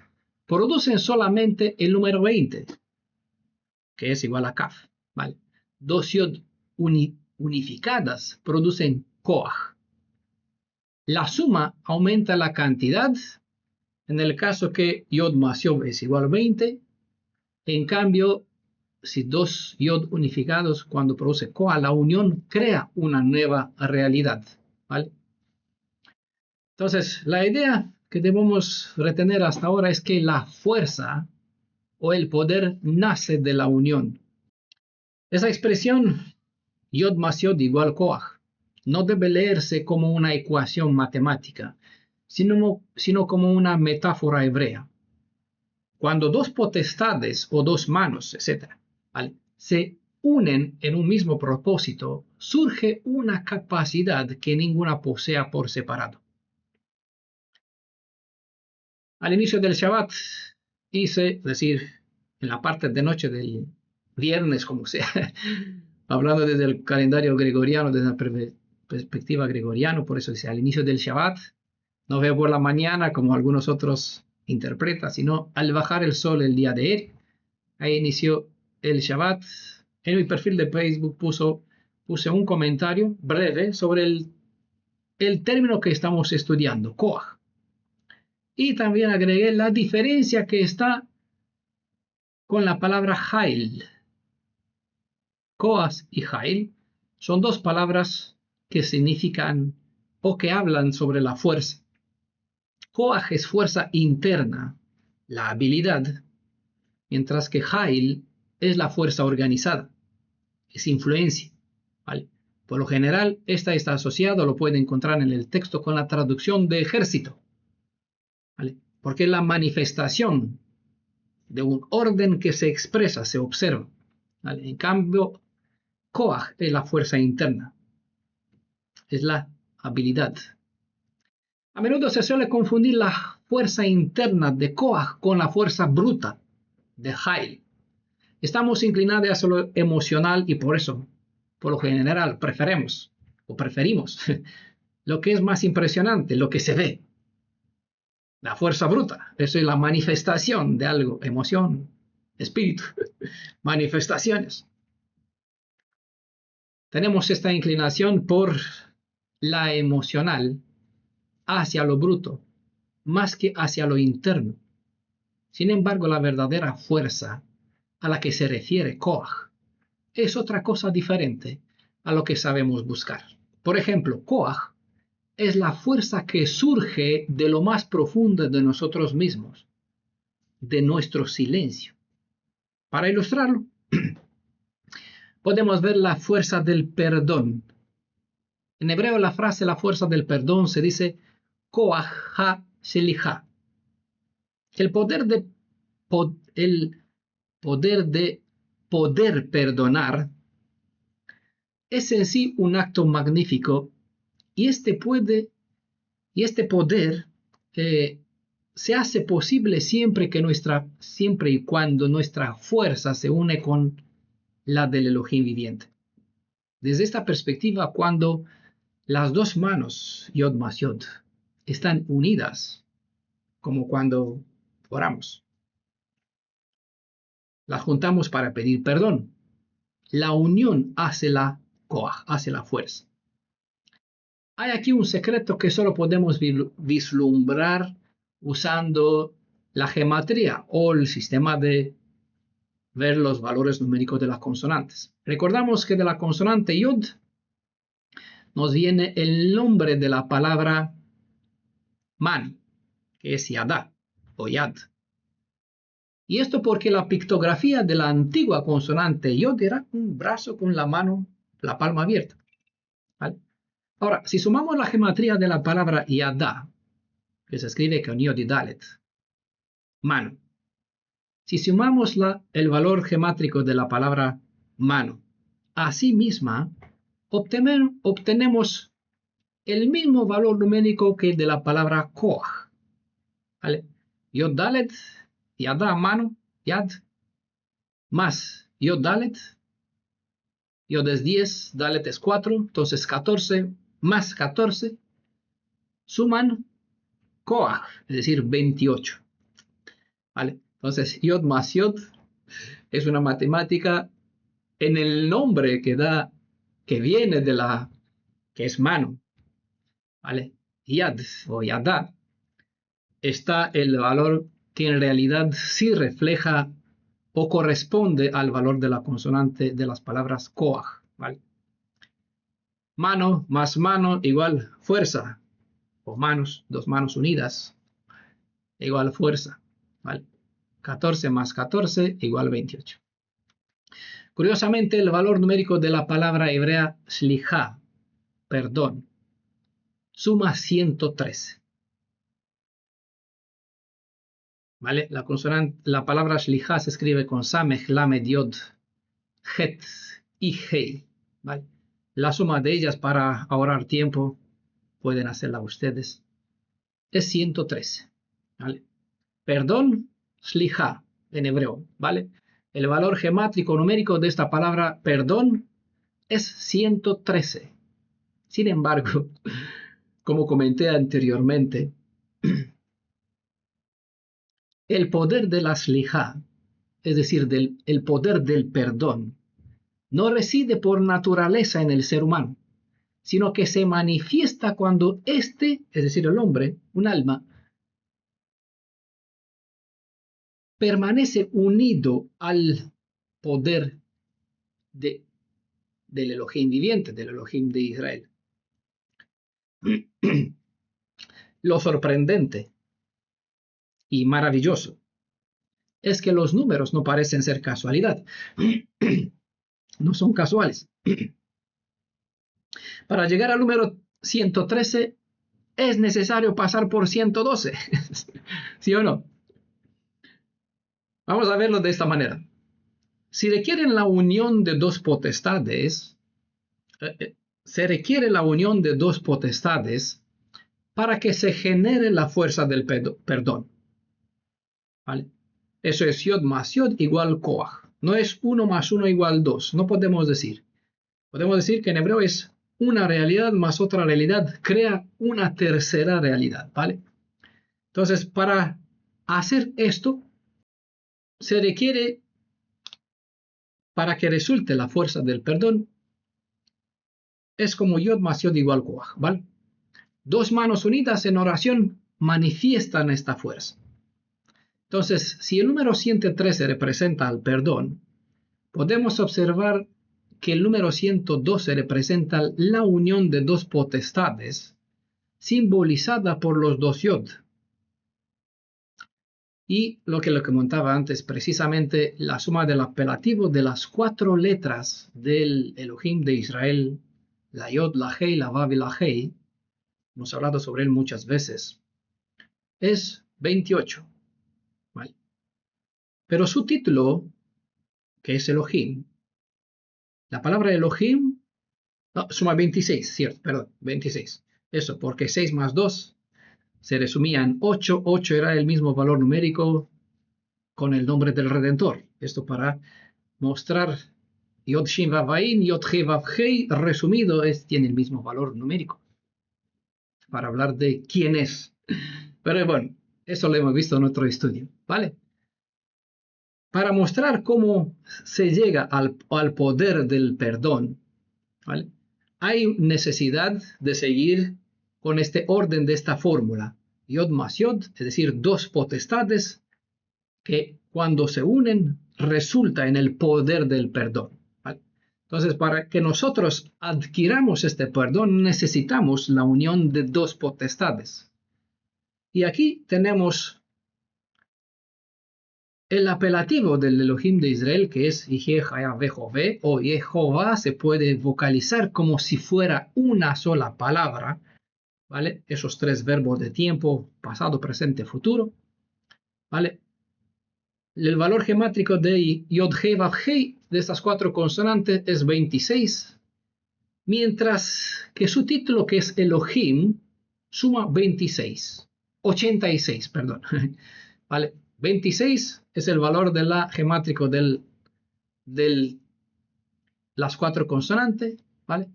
Speaker 3: producen solamente el número 20, que es igual a Kaf, ¿vale? 2 yod unificadas producen Koach. La suma aumenta la cantidad, en el caso que yod más yod es igual a 20, en cambio, si 2 yod unificados cuando produce Koach, la unión crea una nueva realidad, ¿vale? Entonces, la idea que debemos retener hasta ahora es que la fuerza o el poder nace de la unión. Esa expresión, yod más yod igual Koach, no debe leerse como una ecuación matemática, sino como una metáfora hebrea. Cuando dos potestades o dos manos, etc., ¿vale?, se unen en un mismo propósito, surge una capacidad que ninguna posea por separado. Al inicio del Shabbat hice, es decir, en la parte de noche del viernes, como sea, hablando desde el calendario gregoriano, desde la perspectiva gregoriana, por eso dice al inicio del Shabbat, no veo por la mañana como algunos otros interpretan, sino al bajar el sol el día de él. Ahí inició el Shabbat. En mi perfil de Facebook puse un comentario breve sobre el término que estamos estudiando, Koach. Y también agregué la diferencia que está con la palabra Hail. Koach y Hail son dos palabras que significan o que hablan sobre la fuerza. Koach es fuerza interna, la habilidad, mientras que Hail es la fuerza organizada, es influencia, ¿vale? Por lo general, esta está asociada, lo puede encontrar en el texto con la traducción de ejército, ¿vale?, porque es la manifestación de un orden que se expresa, se observa, ¿vale? En cambio, Koach es la fuerza interna, es la habilidad. A menudo se suele confundir la fuerza interna de Koach con la fuerza bruta de Hail. Estamos inclinados hacia lo emocional y por eso, por lo general, preferimos lo que es más impresionante, lo que se ve. La fuerza bruta, eso es la manifestación de algo, emoción, espíritu, manifestaciones. Tenemos esta inclinación por la emocional hacia lo bruto, más que hacia lo interno. Sin embargo, la verdadera fuerza a la que se refiere Koach es otra cosa diferente a lo que sabemos buscar. Por ejemplo, Koach es la fuerza que surge de lo más profundo de nosotros mismos, de nuestro silencio. Para ilustrarlo, podemos ver la fuerza del perdón. En hebreo la frase la fuerza del perdón se dice Koach ha-shelija. El poder de poder perdonar es en sí un acto magnífico y este poder se hace posible siempre y cuando nuestra fuerza se une con la del Elohim viviente. Desde esta perspectiva, cuando las dos manos, Yod más Yod, están unidas, como cuando oramos, las juntamos para pedir perdón. La unión hace la Koach, hace la fuerza. Hay aquí un secreto que solo podemos vislumbrar usando la gematría o el sistema de ver los valores numéricos de las consonantes. Recordamos que de la consonante Yod nos viene el nombre de la palabra man, que es Yadá o Yad. Y esto porque la pictografía de la antigua consonante Yod era un brazo con la mano, la palma abierta, ¿vale? Ahora, si sumamos la gematría de la palabra Yadá, que se escribe con Yod y Dalet, mano. Si sumamos el valor gemátrico de la palabra mano a sí misma, obtenemos el mismo valor numérico que de la palabra Koach, ¿vale? Yod Dalet, Yadá, mano, Yad, más Yod Dalet, Yod es 10, Dalet es 4, entonces 14 más 14 suman Koach, es decir, 28. ¿Vale? Entonces, Yod más Yod es una matemática en el nombre que viene que es mano, ¿vale? Yad o Yadá, está el valor que en realidad sí refleja o corresponde al valor de la consonante de las palabras Koach, ¿vale? Mano más mano igual fuerza, o manos, dos manos unidas, igual fuerza, ¿vale? 14 más 14 igual 28. Curiosamente, el valor numérico de la palabra hebrea slijá, perdón, suma 113. ¿vale? La palabra Shliha se escribe con Samech, Lamed, Yod, Het y Hei, ¿vale? La suma de ellas, para ahorrar tiempo, pueden hacerla ustedes, es 113, ¿vale? Perdón, Shliha, en hebreo, ¿vale? El valor gemátrico numérico de esta palabra perdón es 113. Sin embargo, como comenté anteriormente, el poder de la Shliha, es decir, el poder del perdón, no reside por naturaleza en el ser humano, sino que se manifiesta cuando éste, es decir, el hombre, un alma, permanece unido al poder del Elohim viviente, del Elohim de Israel. Lo sorprendente y maravilloso es que los números no parecen ser casualidad. No son casuales. Para llegar al número 113 es necesario pasar por 112. ¿Sí o no? Vamos a verlo de esta manera. Si requieren la unión de dos potestades, se requiere la unión de dos potestades para que se genere la fuerza del perdón. ¿Vale? Eso es Yod más Yod igual Koach. No es 1 más 1 igual 2. No podemos decir. Podemos decir que en hebreo es una realidad más otra realidad crea una tercera realidad. ¿Vale? Entonces, para hacer esto, se requiere, para que resulte la fuerza del perdón, es como Yod más Yod igual Koach. ¿Vale? Dos manos unidas en oración manifiestan esta fuerza. Entonces, si el número 113 representa al perdón, podemos observar que el número 112 representa la unión de dos potestades, simbolizada por los dos Yod. Y lo que comentaba antes, precisamente la suma del apelativo de las 4 letras del Elohim de Israel, la Yod, la Hei, la Vav y la Hei, hemos hablado sobre él muchas veces, es 28. ¿Vale? Pero su título, que es Elohim, la palabra Elohim, no, suma 26, cierto, perdón, 26. Eso, porque 6 más 2 se resumía en 8. 8 era el mismo valor numérico con el nombre del Redentor. Esto para mostrar Yod Shin Vav Ain, Yod He Vav Hei, resumido, tiene el mismo valor numérico. Para hablar de quién es. Pero bueno, eso lo hemos visto en otro estudio, ¿vale? Para mostrar cómo se llega al poder del perdón, ¿vale? Hay necesidad de seguir con este orden de esta fórmula. Yod más Yod, es decir, dos potestades que cuando se unen resulta en el poder del perdón. ¿Vale? Entonces, para que nosotros adquiramos este perdón necesitamos la unión de dos potestades. Y aquí tenemos el apelativo del Elohim de Israel, que es Yehove o Jehová, se puede vocalizar como si fuera una sola palabra, ¿vale? Esos 3 verbos de tiempo, pasado, presente, futuro, ¿vale? El valor gemátrico de Yod He Vav Hei, de estas 4 consonantes, es 26, mientras que su título, que es Elohim, suma 86, perdón, ¿vale? 26 es el valor de la gemátrico de las 4 consonantes, ¿vale?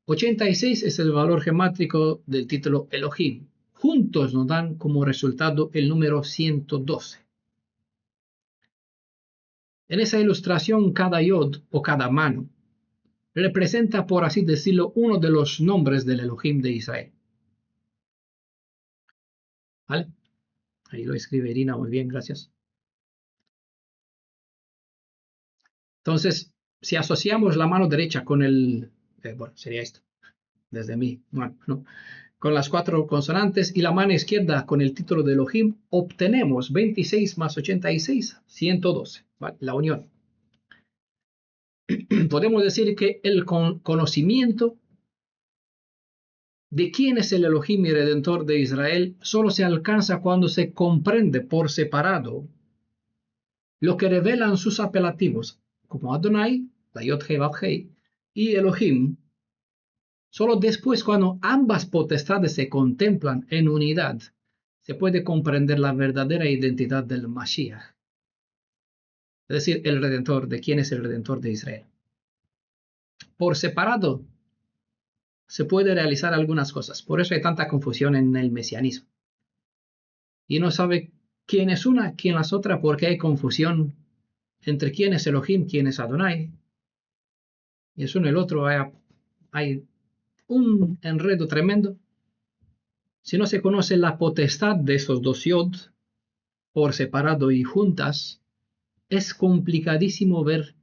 Speaker 3: 86 es el valor gemátrico del título Elohim. Juntos nos dan como resultado el número 112. En esa ilustración, cada yod o cada mano representa, por así decirlo, uno de los nombres del Elohim de Israel. ¿Vale? Ahí lo escribe Irina, muy bien, gracias. Entonces, si asociamos la mano derecha con el, bueno, sería esto, desde mí, bueno, ¿no? Con las 4 consonantes y la mano izquierda con el título de Elohim, obtenemos 26 más 86, 112, ¿vale? La unión. Podemos decir que el conocimiento de quién es el Elohim y Redentor de Israel solo se alcanza cuando se comprende por separado lo que revelan sus apelativos, como Adonai, la Yod-Heh Vav-Heh, y Elohim. Solo después, cuando ambas potestades se contemplan en unidad, se puede comprender la verdadera identidad del Mashiach, es decir, el Redentor, de quién es el Redentor de Israel. Por separado, se puede realizar algunas cosas. Por eso hay tanta confusión en el mesianismo. Y no sabe quién es una, quién es otra, porque hay confusión entre quién es Elohim, quién es Adonai. Y es uno y el otro. Hay un enredo tremendo. Si no se conoce la potestad de esos dos yod, por separado y juntas, es complicadísimo ver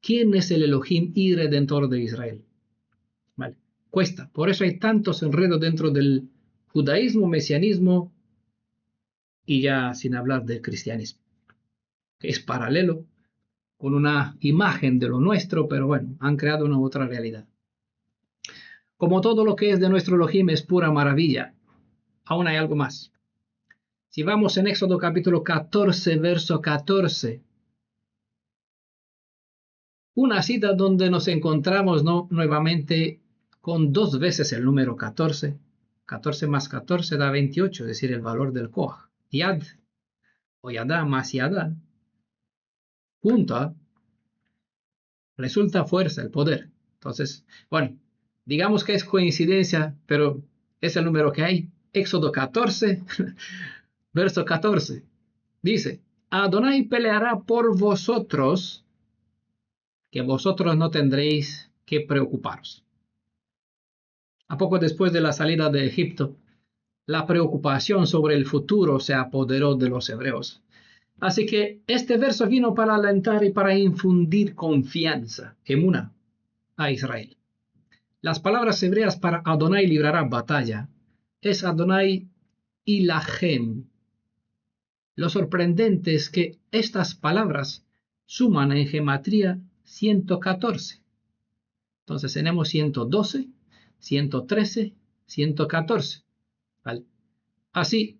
Speaker 3: quién es el Elohim y Redentor de Israel. ¿Vale? Cuesta. Por eso hay tantos enredos dentro del judaísmo, mesianismo, y ya sin hablar del cristianismo, que es paralelo, con una imagen de lo nuestro, pero bueno, han creado una otra realidad. Como todo lo que es de nuestro Elohim es pura maravilla, aún hay algo más. Si vamos en Éxodo capítulo 14, verso 14, una cita donde nos encontramos nuevamente con dos veces el número 14. 14 más 14 da 28, es decir, el valor del Koach. Yad, o Yadá más Yadá, junta, resulta fuerza, el poder. Entonces, bueno, digamos que es coincidencia, pero es el número que hay. Éxodo 14, verso 14, dice, Adonai peleará por vosotros, que vosotros no tendréis que preocuparos. A poco después de la salida de Egipto, la preocupación sobre el futuro se apoderó de los hebreos. Así que este verso vino para alentar y para infundir confianza, emuná, a Israel. Las palabras hebreas para Adonai librará batalla es Adonai Ilahem. Lo sorprendente es que estas palabras suman en gematría 114. Entonces tenemos 112, 113, 114. ¿Vale? Así,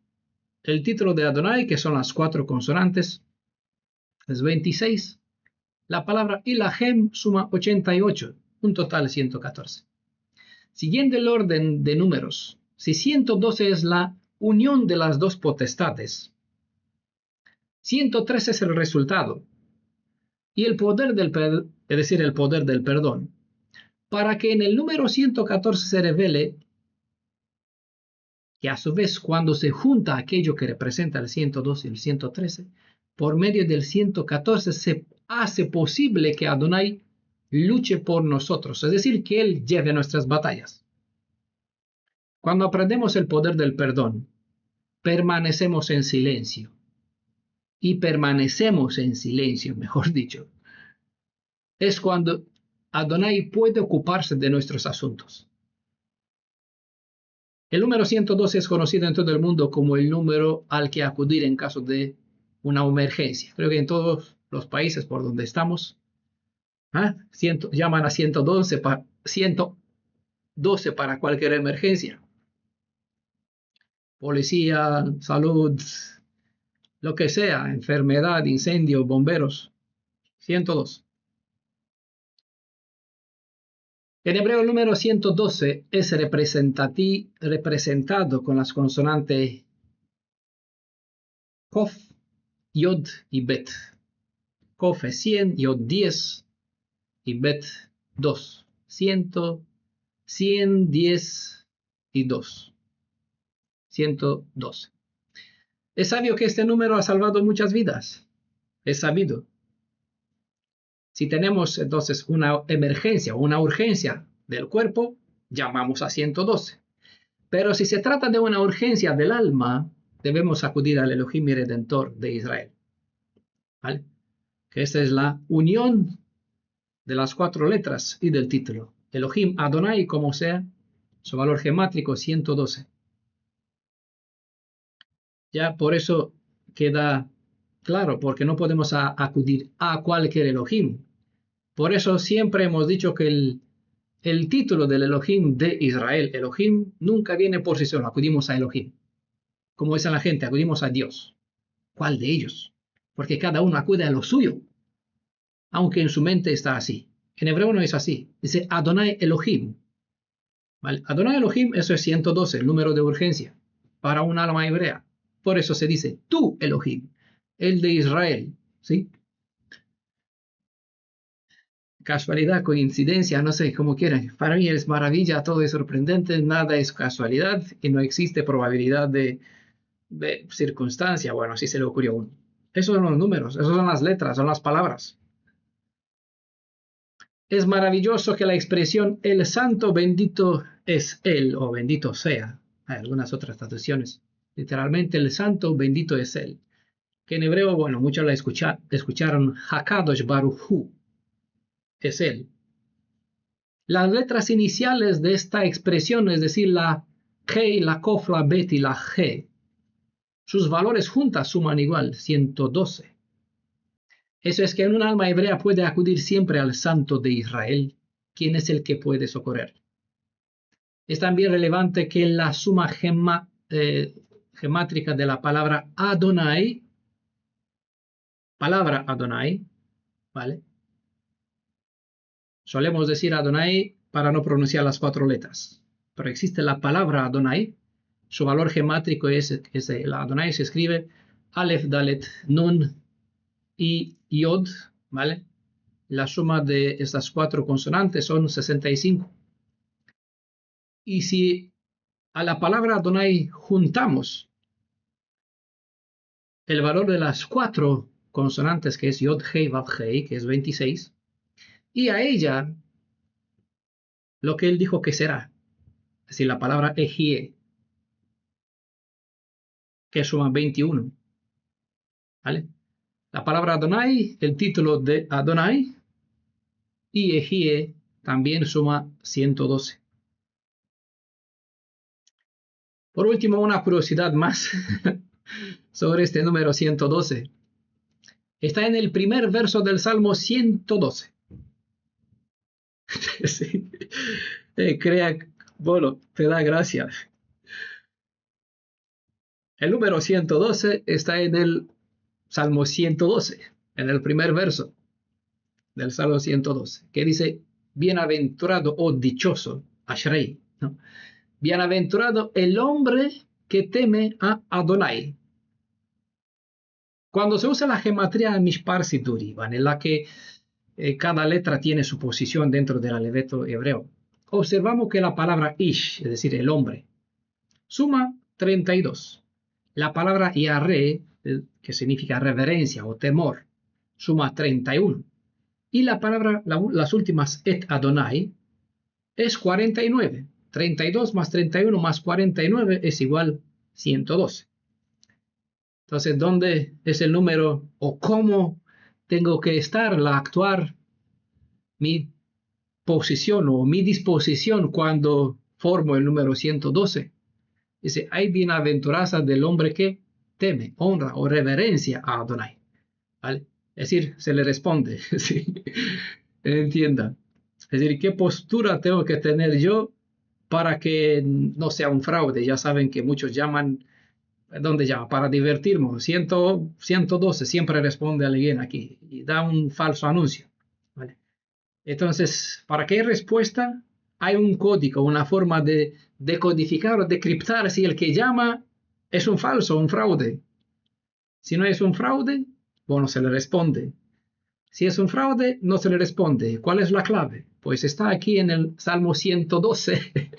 Speaker 3: el título de Adonai, que son las 4 consonantes, es 26. La palabra Ilahem suma 88, un total de 114. Siguiendo el orden de números, si 112 es la unión de las dos potestades, 113 es el resultado, y el poder es decir, el poder del perdón, para que en el número 114 se revele que a su vez cuando se junta aquello que representa el 112 y el 113, por medio del 114 se hace posible que Adonai luche por nosotros, es decir, que Él lleve nuestras batallas. Cuando aprendemos el poder del perdón, permanecemos en silencio. Y permanecemos en silencio, mejor dicho. Es cuando Adonai puede ocuparse de nuestros asuntos. El número 112 es conocido en todo el mundo como el número al que acudir en caso de una emergencia. Creo que en todos los países por donde estamos, llaman a 112 para cualquier emergencia. Policía, salud, lo que sea, enfermedad, incendio, bomberos. 102. En hebreo el número 112 es representado con las consonantes Kof, Yod y Bet. Kof es 100, Yod 10 y Bet 2. 100, 110 y 2. 112. Es sabio que este número ha salvado muchas vidas. Es sabido. Si tenemos entonces una emergencia o una urgencia del cuerpo, llamamos a 112. Pero si se trata de una urgencia del alma, debemos acudir al Elohim y Redentor de Israel. ¿Vale? Que esta es la unión de las 4 letras y del título. Elohim, Adonai, como sea, su valor gemátrico 112. Ya por eso queda claro, porque no podemos acudir a cualquier Elohim. Por eso siempre hemos dicho que el título del Elohim de Israel, Elohim, nunca viene por sí solo, acudimos a Elohim. Como dice la gente, acudimos a Dios. ¿Cuál de ellos? Porque cada uno acude a lo suyo, aunque en su mente está así. En hebreo no es así, dice Adonai Elohim. ¿Vale? Adonai Elohim, eso es 112, el número de urgencia, para un alma hebrea. Por eso se dice, tú Elohim, el de Israel, ¿sí? Casualidad, coincidencia, no sé, como quieran. Para mí es maravilla, todo es sorprendente, nada es casualidad y no existe probabilidad de circunstancia. Bueno, así se le ocurrió a uno. Esos son los números, esos son las letras, son las palabras. Es maravilloso que la expresión el santo bendito es él o bendito sea. Hay algunas otras traducciones. Literalmente el santo bendito es él. Que en hebreo, bueno, muchos la escucharon Hakadosh Baruch Hu. Es él. Las letras iniciales de esta expresión, es decir, la K, la Kof, la Bet y la G, sus valores juntas suman igual, 112. Eso es que en un alma hebrea puede acudir siempre al Santo de Israel, quien es el que puede socorrer. Es también relevante que la suma gemátrica de la palabra Adonai, ¿vale? Solemos decir Adonai para no pronunciar las 4 letras, pero existe la palabra Adonai, su valor gemátrico es la Adonai se escribe Aleph, Dalet, Nun y Yod, ¿vale? La suma de estas 4 consonantes son 65. Y si a la palabra Adonai juntamos el valor de las 4 consonantes, que es Yod, Hei, Vav, Hei, que es 26, y a ella lo que él dijo que será, es decir, la palabra Ejie, que suma 21, ¿vale? La palabra Adonai, el título de Adonai, y Ejie también suma 112. Por último, una curiosidad más sobre este número 112. Está en el primer verso del Salmo 112. Sí. Bueno, te da gracia. El número 112 está en el Salmo 112, en el primer verso del Salmo 112, que dice, bienaventurado o dichoso, Ashrei, ¿no? Bienaventurado el hombre que teme a Adonai. Cuando se usa la gematría Mishpar Siduri, en la que cada letra tiene su posición dentro del alfabeto hebreo, observamos que la palabra Ish, es decir, el hombre, suma 32. La palabra Yareh, que significa reverencia o temor, suma 31. Y la palabra, las últimas, Et Adonai, es 49. 32 más 31 más 49 es igual 112. Entonces, ¿dónde es el número o cómo tengo que estar, actuar, mi posición o mi disposición cuando formo el número 112? Dice, hay bienaventuranza del hombre que teme, honra o reverencia a Adonai. ¿Vale? Es decir, se le responde. ¿Sí? Entienda. Es decir, ¿qué postura tengo que tener yo para que no sea un fraude? Ya saben que muchos llaman, ¿dónde llama? Para divertirnos. 112 siempre responde alguien aquí y da un falso anuncio. ¿Vale? Entonces, para que haya respuesta, hay un código, una forma de decodificar o decriptar si el que llama es un falso, un fraude. Si no es un fraude, bueno, se le responde. Si es un fraude, no se le responde. ¿Cuál es la clave? Pues está aquí en el Salmo 112,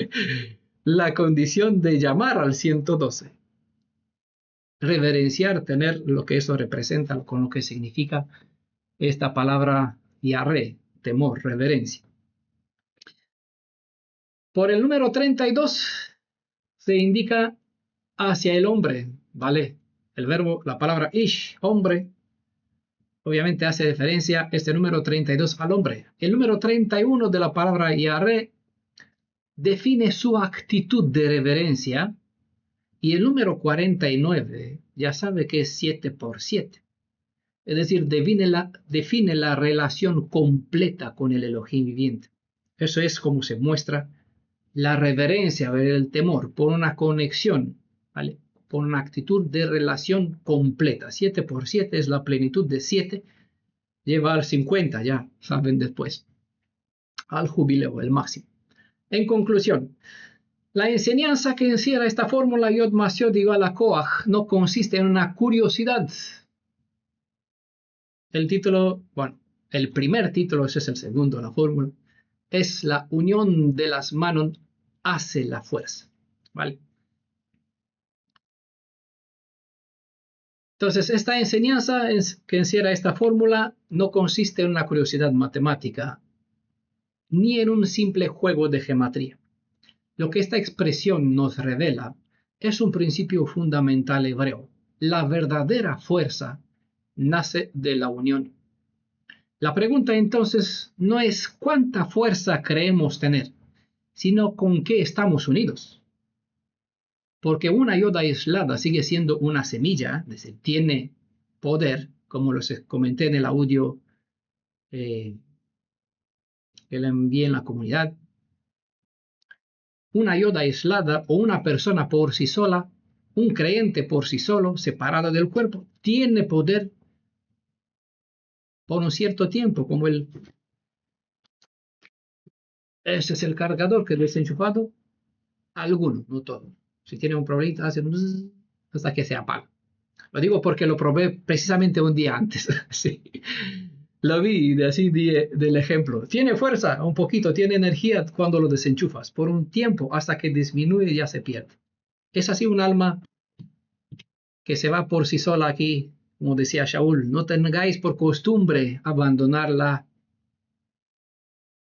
Speaker 3: la condición de llamar al 112. Reverenciar, tener lo que eso representa, con lo que significa esta palabra Yareh, temor, reverencia. Por el número 32 se indica hacia el hombre, ¿vale? El verbo, la palabra ish, hombre, obviamente hace referencia este número 32 al hombre. El número 31 de la palabra Yareh define su actitud de reverencia y el número 49 ya sabe que es 7 por 7. Es decir, define la relación completa con el Elohim viviente. Eso es como se muestra la reverencia, el temor, por una conexión, ¿vale? Por una actitud de relación completa. 7 por 7 es la plenitud de 7, lleva al 50, ya saben después, al jubileo, el máximo. En conclusión, la enseñanza que encierra esta fórmula Yod más Yod igual a Koach no consiste en una curiosidad. El título, bueno, el primer título, ese es el segundo, la fórmula, es la unión de las manos hace la fuerza, ¿vale? Entonces, esta enseñanza que encierra esta fórmula no consiste en una curiosidad matemática, ni en un simple juego de geometría. Lo que esta expresión nos revela es un principio fundamental hebreo. La verdadera fuerza nace de la unión. La pregunta entonces no es cuánta fuerza creemos tener, sino con qué estamos unidos. Porque una yoda aislada sigue siendo una semilla, es decir, tiene poder, como les comenté en el audio que le envié en la comunidad. Una yoda aislada o una persona por sí sola, un creyente por sí solo, separado del cuerpo, tiene poder por un cierto tiempo, como ese es el cargador que es desenchufado, alguno, no todo. Si tiene un problema, hace hasta que se apaga. Lo digo porque lo probé precisamente un día antes. Sí. Lo vi del ejemplo. Tiene fuerza, un poquito, tiene energía cuando lo desenchufas. Por un tiempo, hasta que disminuye y ya se pierde. Es así un alma que se va por sí sola aquí, como decía Shaul. No tengáis por costumbre abandonarla.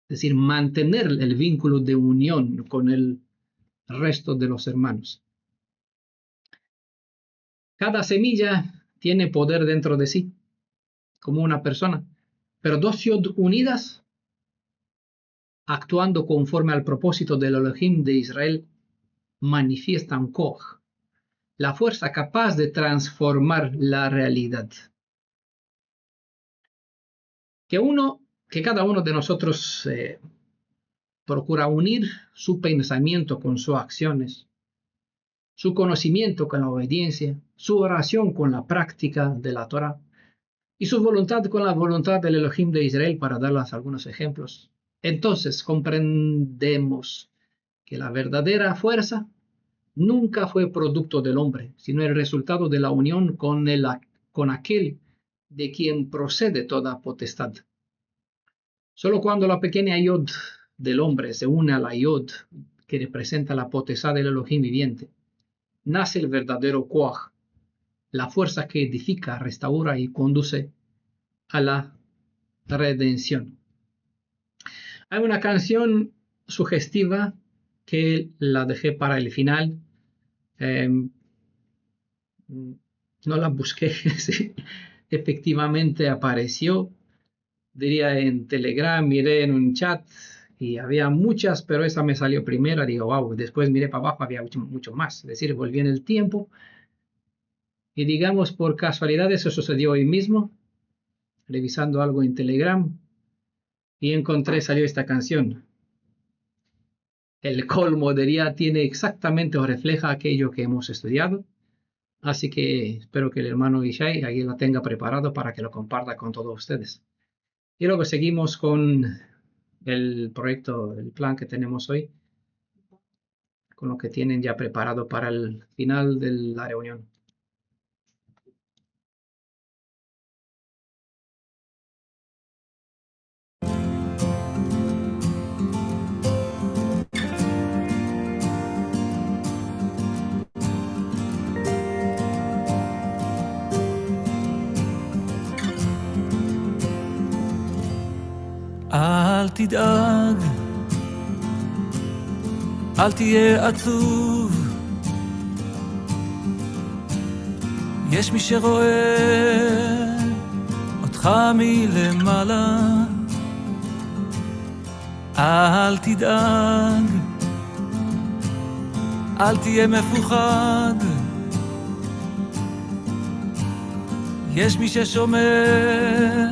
Speaker 3: Es decir, mantener el vínculo de unión con el resto de los hermanos. Cada semilla tiene poder dentro de sí, como una persona, pero dos yod unidas, actuando conforme al propósito del Elohim de Israel, manifiestan Koach, la fuerza capaz de transformar la realidad. Que cada uno de nosotros procura unir su pensamiento con sus acciones, su conocimiento con la obediencia, su oración con la práctica de la Torah y su voluntad con la voluntad del Elohim de Israel, para darles algunos ejemplos. Entonces comprendemos que la verdadera fuerza nunca fue producto del hombre, sino el resultado de la unión con aquel de quien procede toda potestad. Solo cuando la pequeña yod del hombre se une a la yod que representa la potestad del Elohim viviente, nace el verdadero Koach, la fuerza que edifica, restaura y conduce a la redención. Hay una canción sugestiva que la dejé para el final. No la busqué, sí. Efectivamente apareció, diría en Telegram, miré en un chat y había muchas, pero esa me salió primera. Digo, wow, después miré para abajo, había mucho más. Es decir, volví en el tiempo y digamos por casualidad eso sucedió hoy mismo, revisando algo en Telegram, y salió esta canción. El colmo diría, tiene exactamente o refleja aquello que hemos estudiado. Así que espero que el hermano Ishai ahí la tenga preparado para que lo comparta con todos ustedes. Y luego seguimos con el proyecto, el plan que tenemos hoy, con lo que tienen ya preparado para el final de la reunión.
Speaker 4: אל תדאג, אל תהיה עצוב, יש מי שרואה אותך מלמעלה. אל תדאג, אל תהיה מפוחד, יש מי ששומר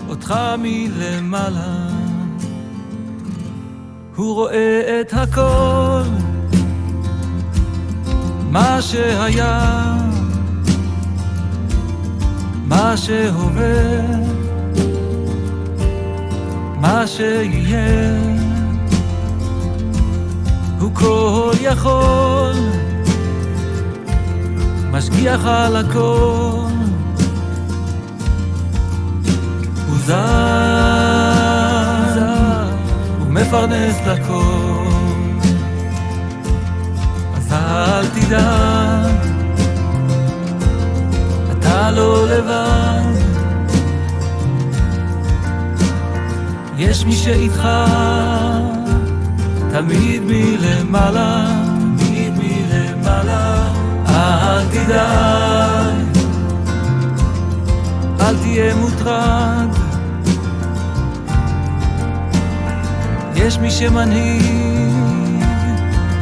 Speaker 4: אותך מלמעלה. הוא רואה את הכל, מה שהיה, מה שהווה, מה שיהיה. הוא כל יכול, משגיח על הכל, הוא זז, הוא מפרנס לכל. אז אל תדאג, אתה לא לבד, יש מי שאיתך תמיד מלמעלה, תמיד מלמעלה. אל תדאג, אל תהיה מוטרד, יש מי שמנהיג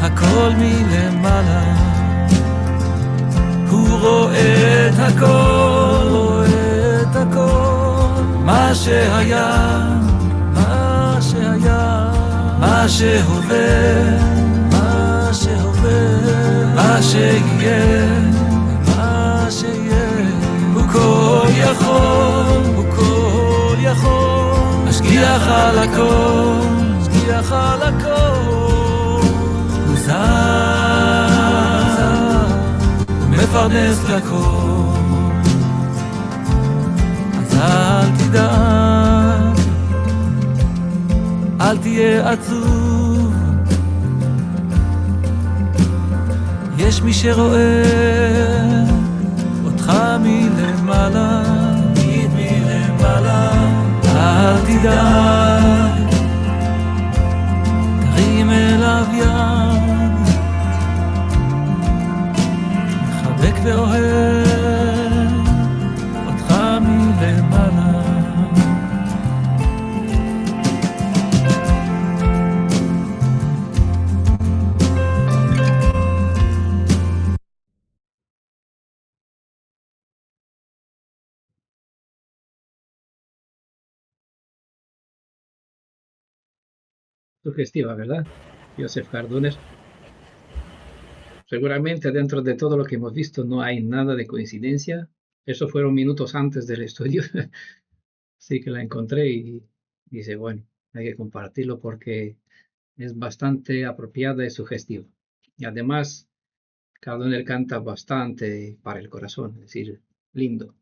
Speaker 4: הכל מלמעלה. הוא רואה את הכל, רואה את הכל, מה שהיה, מה שהיה, מה שהווה, מה שהווה, מה שיהיה, מה שיהיה. הוא כל יכול, הוא כל יכול, משגיח על הכל, משגיח על הכל. הוא זז, הוא מפרנס לכל. אז אל תדאג, אל תהיה עצוב, יש מי שרואה אותך מלמעלה, מלמעלה. אל תדאג, תרים אליו יד, מחבק ואוהב אותך מלמעלה.
Speaker 3: Sugestiva, ¿verdad? Joseph Cardoner. Seguramente dentro de todo lo que hemos visto no hay nada de coincidencia. Eso fueron minutos antes del estudio. Sí que la encontré y dice, bueno, hay que compartirlo porque es bastante apropiada y sugestiva. Y además, Cardoner canta bastante para el corazón, es decir, lindo.